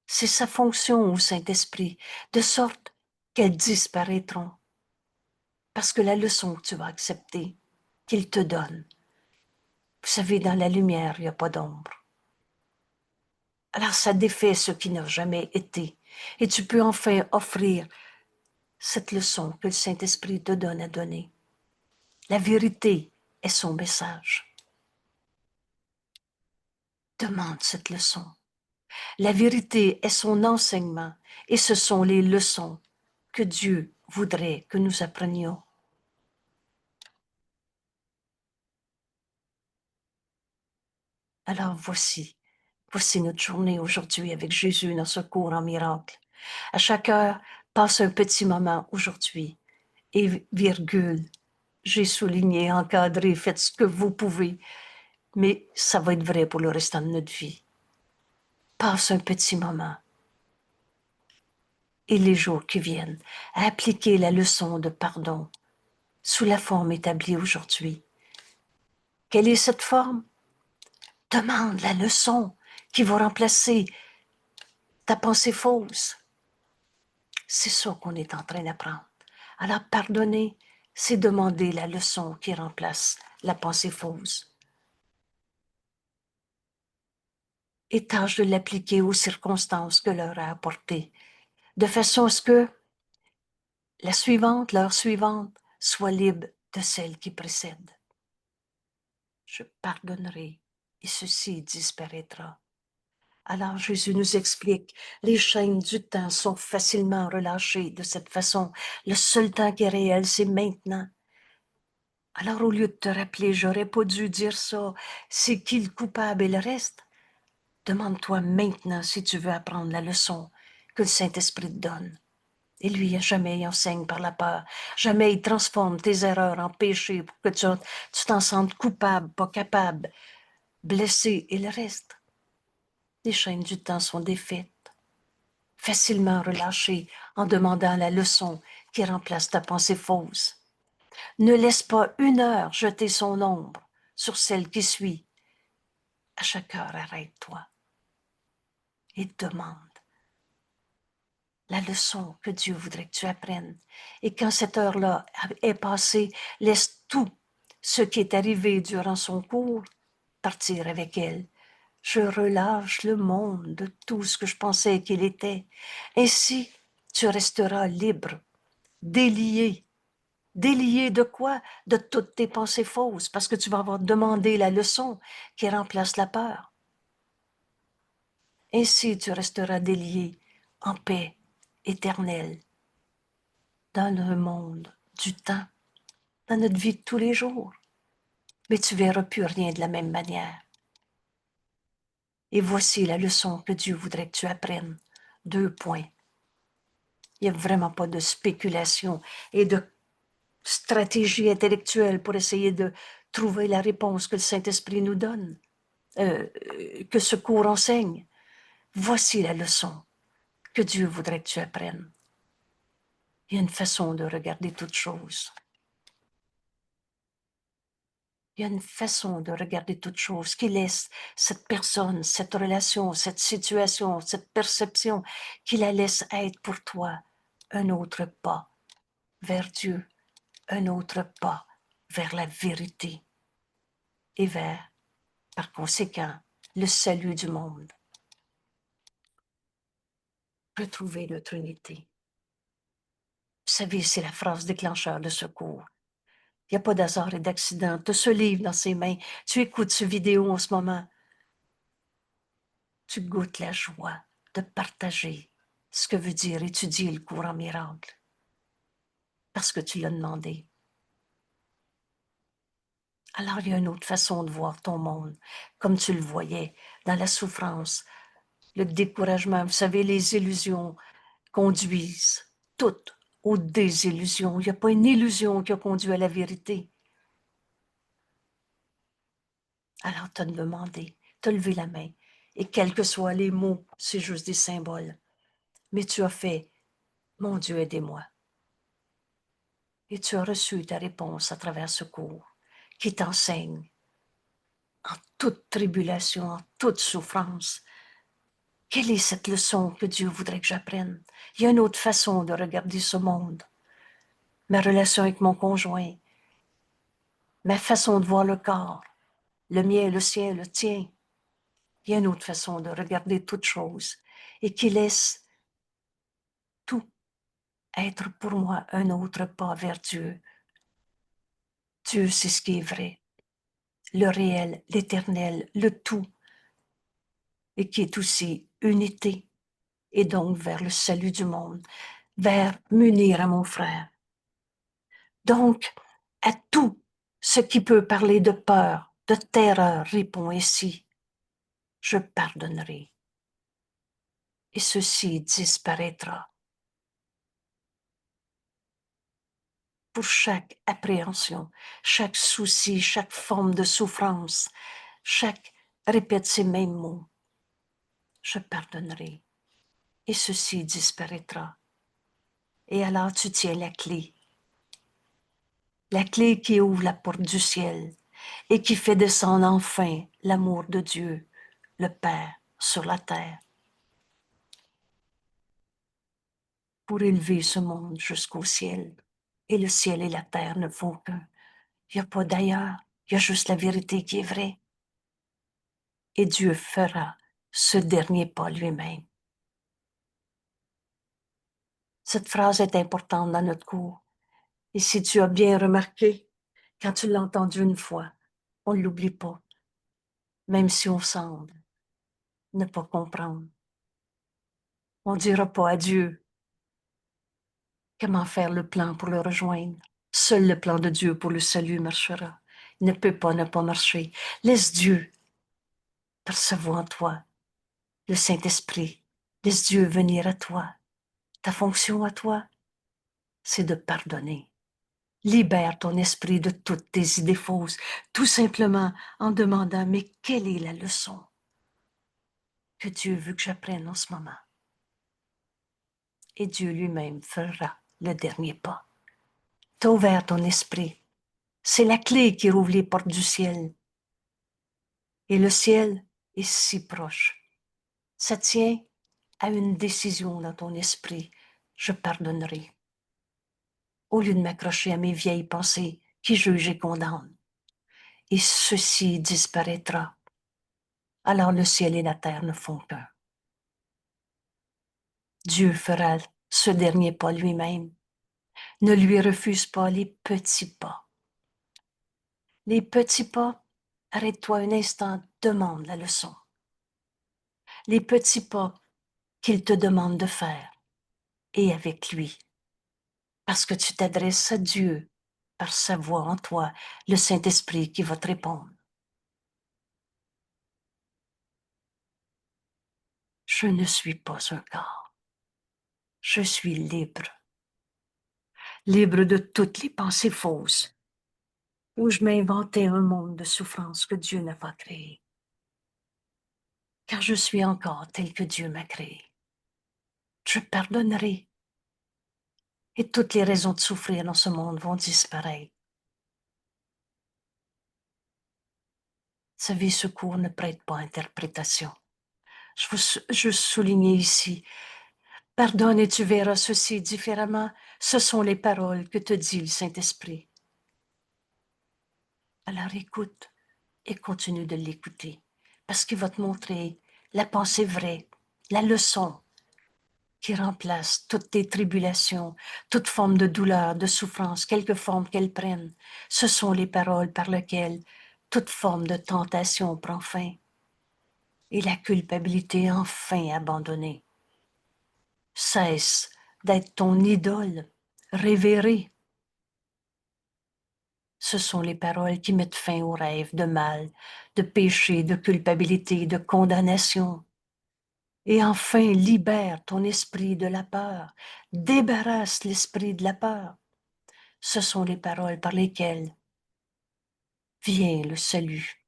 C'est sa fonction au Saint-Esprit, de sorte qu'elles disparaîtront. Parce que la leçon que tu vas accepter, qu'il te donne, Vous savez, dans la lumière, il n'y a pas d'ombre. Alors ça défait ce qui n'a jamais été. Et tu peux enfin offrir cette leçon que le Saint-Esprit te donne à donner. La vérité est son message. Demande cette leçon. La vérité est son enseignement et ce sont les leçons que Dieu voudrait que nous apprenions. Alors voici notre journée aujourd'hui avec Jésus, notre secours en miracle. À chaque heure, passe un petit moment aujourd'hui et virgule. J'ai souligné, encadré, faites ce que vous pouvez, mais ça va être vrai pour le restant de notre vie. Passe un petit moment et les jours qui viennent à appliquer la leçon de pardon sous la forme établie aujourd'hui. Quelle est cette forme? Demande la leçon qui va remplacer ta pensée fausse. C'est ça qu'on est en train d'apprendre. Alors pardonner, c'est demander la leçon qui remplace la pensée fausse. Et tâche de l'appliquer aux circonstances que l'heure a apportées, de façon à ce que l'heure suivante, soit libre de celle qui précède. Je pardonnerai et ceci disparaîtra. Alors Jésus nous explique, les chaînes du temps sont facilement relâchées de cette façon. Le seul temps qui est réel, c'est maintenant. Alors au lieu de te rappeler, j'aurais pas dû dire ça, c'est qui le coupable et le reste? Demande-toi maintenant si tu veux apprendre la leçon que le Saint-Esprit te donne. Et lui, jamais il enseigne par la peur. Jamais il transforme tes erreurs en péché pour que tu t'en sentes coupable, pas capable, blessé et le reste. Les chaînes du temps sont défaites, facilement relâchées en demandant la leçon qui remplace ta pensée fausse. Ne laisse pas une heure jeter son ombre sur celle qui suit. À chaque heure, arrête-toi et demande la leçon que Dieu voudrait que tu apprennes. Et quand cette heure-là est passée, laisse tout ce qui est arrivé durant son cours partir avec elle. Je relâche le monde de tout ce que je pensais qu'il était. Ainsi, tu resteras libre, délié. Délié de quoi? De toutes tes pensées fausses, parce que tu vas avoir demandé la leçon qui remplace la peur. Ainsi, tu resteras délié, en paix éternelle, dans le monde du temps, dans notre vie de tous les jours. Mais tu verras plus rien de la même manière. Et voici la leçon que Dieu voudrait que tu apprennes. 2 points. Il n'y a vraiment pas de spéculation et de stratégie intellectuelle pour essayer de trouver la réponse que le Saint-Esprit nous donne, que ce cours enseigne. Voici la leçon que Dieu voudrait que tu apprennes. Il y a une façon de regarder toutes choses. Il y a une façon de regarder toutes choses qui laisse cette personne, cette relation, cette situation, cette perception, qui la laisse être pour toi un autre pas vers Dieu, un autre pas vers la vérité et vers, par conséquent, le salut du monde. Retrouver notre unité. Vous savez, c'est la phrase déclencheur de ce cours. Il n'y a pas d'hasard et d'accident. Tu as ce livre dans ses mains. Tu écoutes ce vidéo en ce moment. Tu goûtes la joie de partager ce que veut dire étudier le cours en miracle. Parce que tu l'as demandé. Alors, il y a une autre façon de voir ton monde, comme tu le voyais, dans la souffrance, le découragement. Vous savez, les illusions conduisent toutes aux désillusions. Il n'y a pas une illusion qui a conduit à la vérité. Alors, tu as demandé, tu as levé la main, et quels que soient les mots, c'est juste des symboles. Mais tu as fait, mon Dieu, aidez-moi. Et tu as reçu ta réponse à travers ce cours qui t'enseigne en toute tribulation, en toute souffrance. Quelle est cette leçon que Dieu voudrait que j'apprenne? Il y a une autre façon de regarder ce monde. Ma relation avec mon conjoint, ma façon de voir le corps, le mien, le sien, le tien. Il y a une autre façon de regarder toute chose et qui laisse tout être pour moi un autre pas vers Dieu. Dieu, c'est ce qui est vrai, le réel, l'éternel, le tout, et qui est aussi unité, et donc vers le salut du monde, vers m'unir à mon frère. Donc, à tout ce qui peut parler de peur, de terreur, réponds ici, je pardonnerai, et ceci disparaîtra. Pour chaque appréhension, chaque souci, chaque forme de souffrance, chaque répète ces mêmes mots, je pardonnerai, et ceci disparaîtra. Et alors tu tiens la clé qui ouvre la porte du ciel et qui fait descendre enfin l'amour de Dieu, le Père, sur la terre, pour élever ce monde jusqu'au ciel. Et le ciel et la terre ne font qu'un. Il n'y a pas d'ailleurs, il y a juste la vérité qui est vraie. Et Dieu fera ce dernier pas lui-même. Cette phrase est importante dans notre cours. Et si tu as bien remarqué, quand tu l'as entendue une fois, on ne l'oublie pas, même si on semble ne pas comprendre. On ne dira pas à Dieu comment faire le plan pour le rejoindre. Seul le plan de Dieu pour le salut marchera. Il ne peut pas ne pas marcher. Laisse Dieu percevoir en toi le Saint-Esprit. Laisse Dieu venir à toi. Ta fonction à toi, c'est de pardonner. Libère ton esprit de toutes tes idées fausses, tout simplement en demandant, mais quelle est la leçon que Dieu veut que j'apprenne en ce moment? Et Dieu lui-même fera le dernier pas. T'as ouvert ton esprit. C'est la clé qui rouvre les portes du ciel. Et le ciel est si proche. Ça tient à une décision dans ton esprit. Je pardonnerai. Au lieu de m'accrocher à mes vieilles pensées qui jugent et condamnent. Et ceci disparaîtra. Alors le ciel et la terre ne font qu'un. Dieu fera ce dernier pas lui-même. Ne lui refuse pas les petits pas. Les petits pas, arrête-toi un instant, demande la leçon. Les petits pas qu'il te demande de faire, et avec lui. Parce que tu t'adresses à Dieu par sa voix en toi, le Saint-Esprit qui va te répondre. Je ne suis pas un corps. Je suis libre. Libre de toutes les pensées fausses où je m'inventais un monde de souffrance que Dieu n'a pas créé. Car je suis encore tel que Dieu m'a créé. Je pardonnerai et toutes les raisons de souffrir dans ce monde vont disparaître. Sa vie secours ne prête pas à interprétation. Je veux juste souligner ici, pardonne et tu verras ceci différemment. Ce sont les paroles que te dit le Saint-Esprit. Alors écoute et continue de l'écouter parce qu'il va te montrer la pensée vraie, la leçon qui remplace toutes tes tribulations, toute forme de douleur, de souffrance, quelque forme qu'elles prennent. Ce sont les paroles par lesquelles toute forme de tentation prend fin et la culpabilité enfin abandonnée. Cesse d'être ton idole, révérée. Ce sont les paroles qui mettent fin aux rêves de mal, de péché, de culpabilité, de condamnation. Et enfin, libère ton esprit de la peur, débarrasse l'esprit de la peur. Ce sont les paroles par lesquelles vient le salut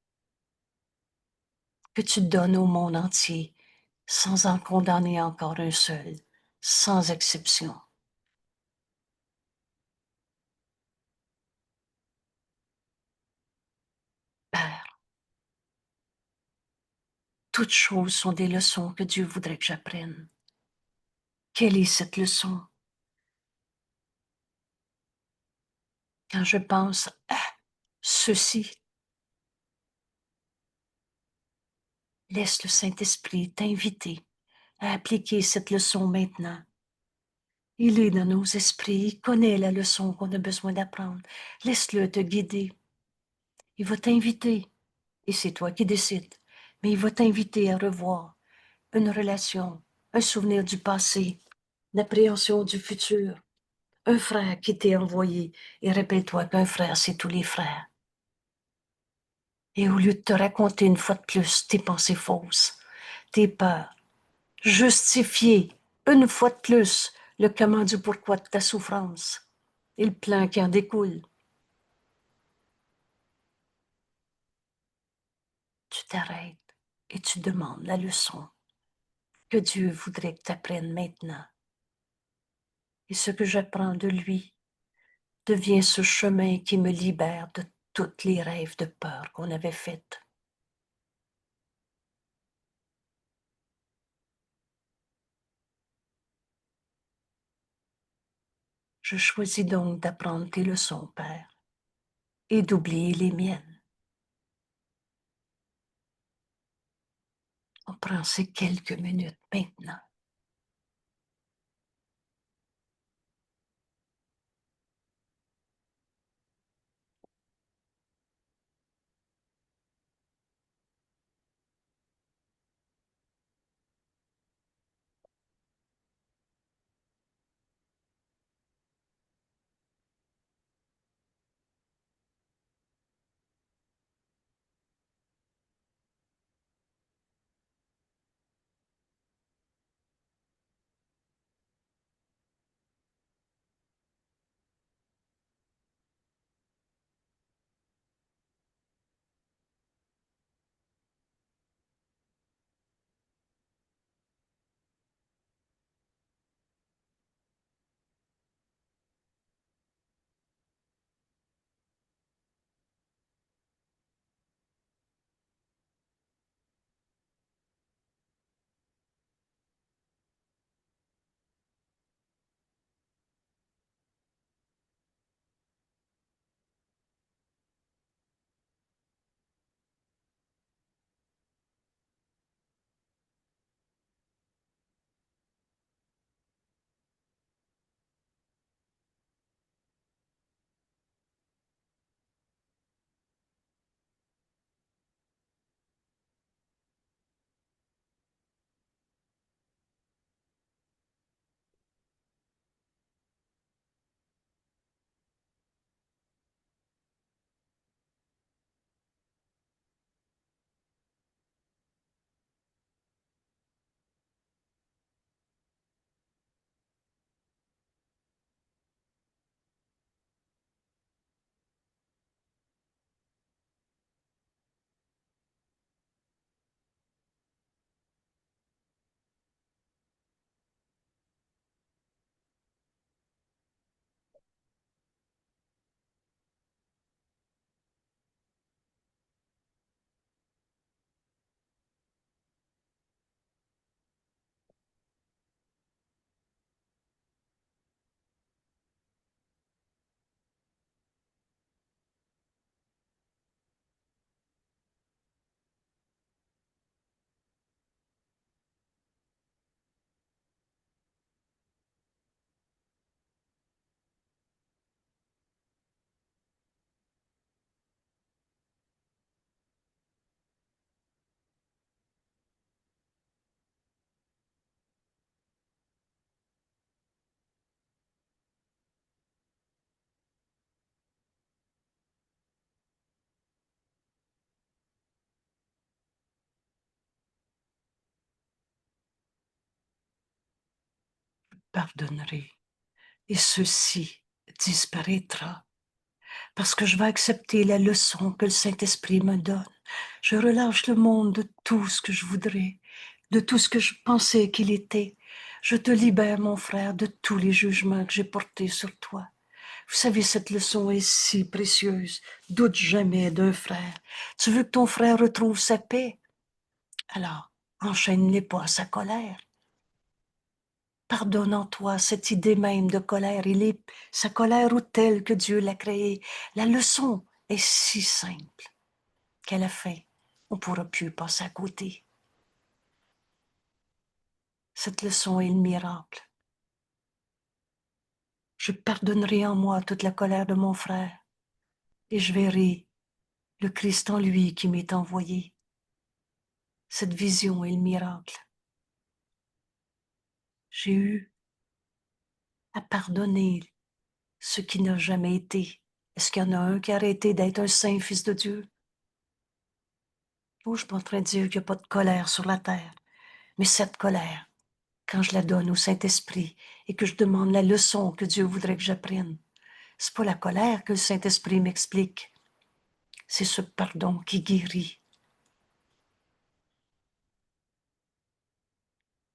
que tu donnes au monde entier sans en condamner encore un seul, sans exception. Père, toutes choses sont des leçons que Dieu voudrait que j'apprenne. Quelle est cette leçon? Quand je pense à ceci, Laisse le Saint-Esprit t'inviter à appliquer cette leçon maintenant. Il est dans nos esprits, il connaît la leçon qu'on a besoin d'apprendre. Laisse-le te guider. Il va t'inviter, et c'est toi qui décides, mais il va t'inviter à revoir une relation, un souvenir du passé, l'appréhension du futur, un frère qui t'est envoyé, et rappelle-toi qu'un frère, c'est tous les frères. Et au lieu de te raconter une fois de plus tes pensées fausses, tes peurs, justifier une fois de plus le comment du pourquoi de ta souffrance et le plan qui en découle, tu t'arrêtes et tu demandes la leçon que Dieu voudrait que tu apprennes maintenant. Et ce que j'apprends de lui devient ce chemin qui me libère de tous les rêves de peur qu'on avait faits. Je choisis donc d'apprendre tes leçons, Père, et d'oublier les miennes. On prend ces quelques minutes maintenant. Pardonnerai, et ceci disparaîtra, parce que je vais accepter la leçon que le Saint-Esprit me donne. Je relâche le monde de tout ce que je voudrais, de tout ce que je pensais qu'il était. Je te libère, mon frère, de tous les jugements que j'ai portés sur toi. Vous savez, cette leçon est si précieuse. Doute jamais d'un frère. Tu veux que ton frère retrouve sa paix? Alors, enchaîne-les pas à sa colère. Pardonne en toi cette idée même de colère. Sa colère ou telle que Dieu l'a créée. La leçon est si simple qu'à la fin, on ne pourra plus passer à côté. Cette leçon est le miracle. Je pardonnerai en moi toute la colère de mon frère et je verrai le Christ en lui qui m'est envoyé. Cette vision est le miracle. J'ai eu à pardonner ce qui n'a jamais été. Est-ce qu'il y en a un qui a arrêté d'être un saint fils de Dieu? Oh, je suis pas en train de dire qu'il n'y a pas de colère sur la terre. Mais cette colère, quand je la donne au Saint-Esprit et que je demande la leçon que Dieu voudrait que j'apprenne, c'est pas la colère que le Saint-Esprit m'explique. C'est ce pardon qui guérit.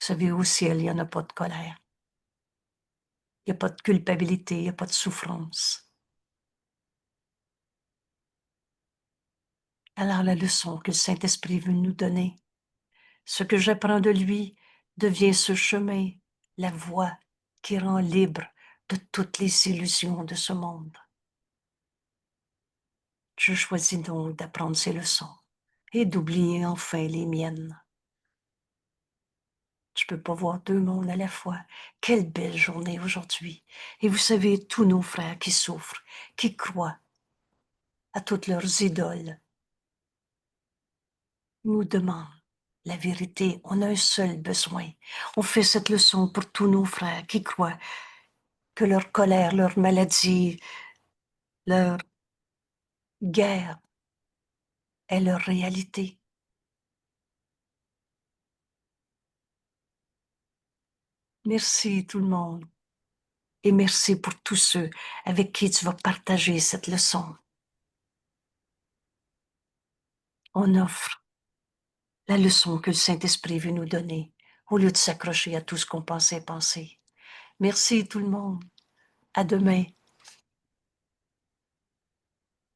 Vous savez, au ciel, il n'y en a pas de colère. Il n'y a pas de culpabilité, il n'y a pas de souffrance. Alors la leçon que le Saint-Esprit veut nous donner, ce que j'apprends de lui devient ce chemin, la voie qui rend libre de toutes les illusions de ce monde. Je choisis donc d'apprendre ces leçons et d'oublier enfin les miennes. Je ne peux pas voir deux mondes à la fois. Quelle belle journée aujourd'hui. Et vous savez, tous nos frères qui souffrent, qui croient à toutes leurs idoles, nous demandent la vérité. On a un seul besoin. On fait cette leçon pour tous nos frères qui croient que leur colère, leur maladie, leur guerre est leur réalité. Merci tout le monde. Et merci pour tous ceux avec qui tu vas partager cette leçon. On offre la leçon que le Saint-Esprit veut nous donner au lieu de s'accrocher à tout ce qu'on pensait penser. Merci tout le monde. À demain.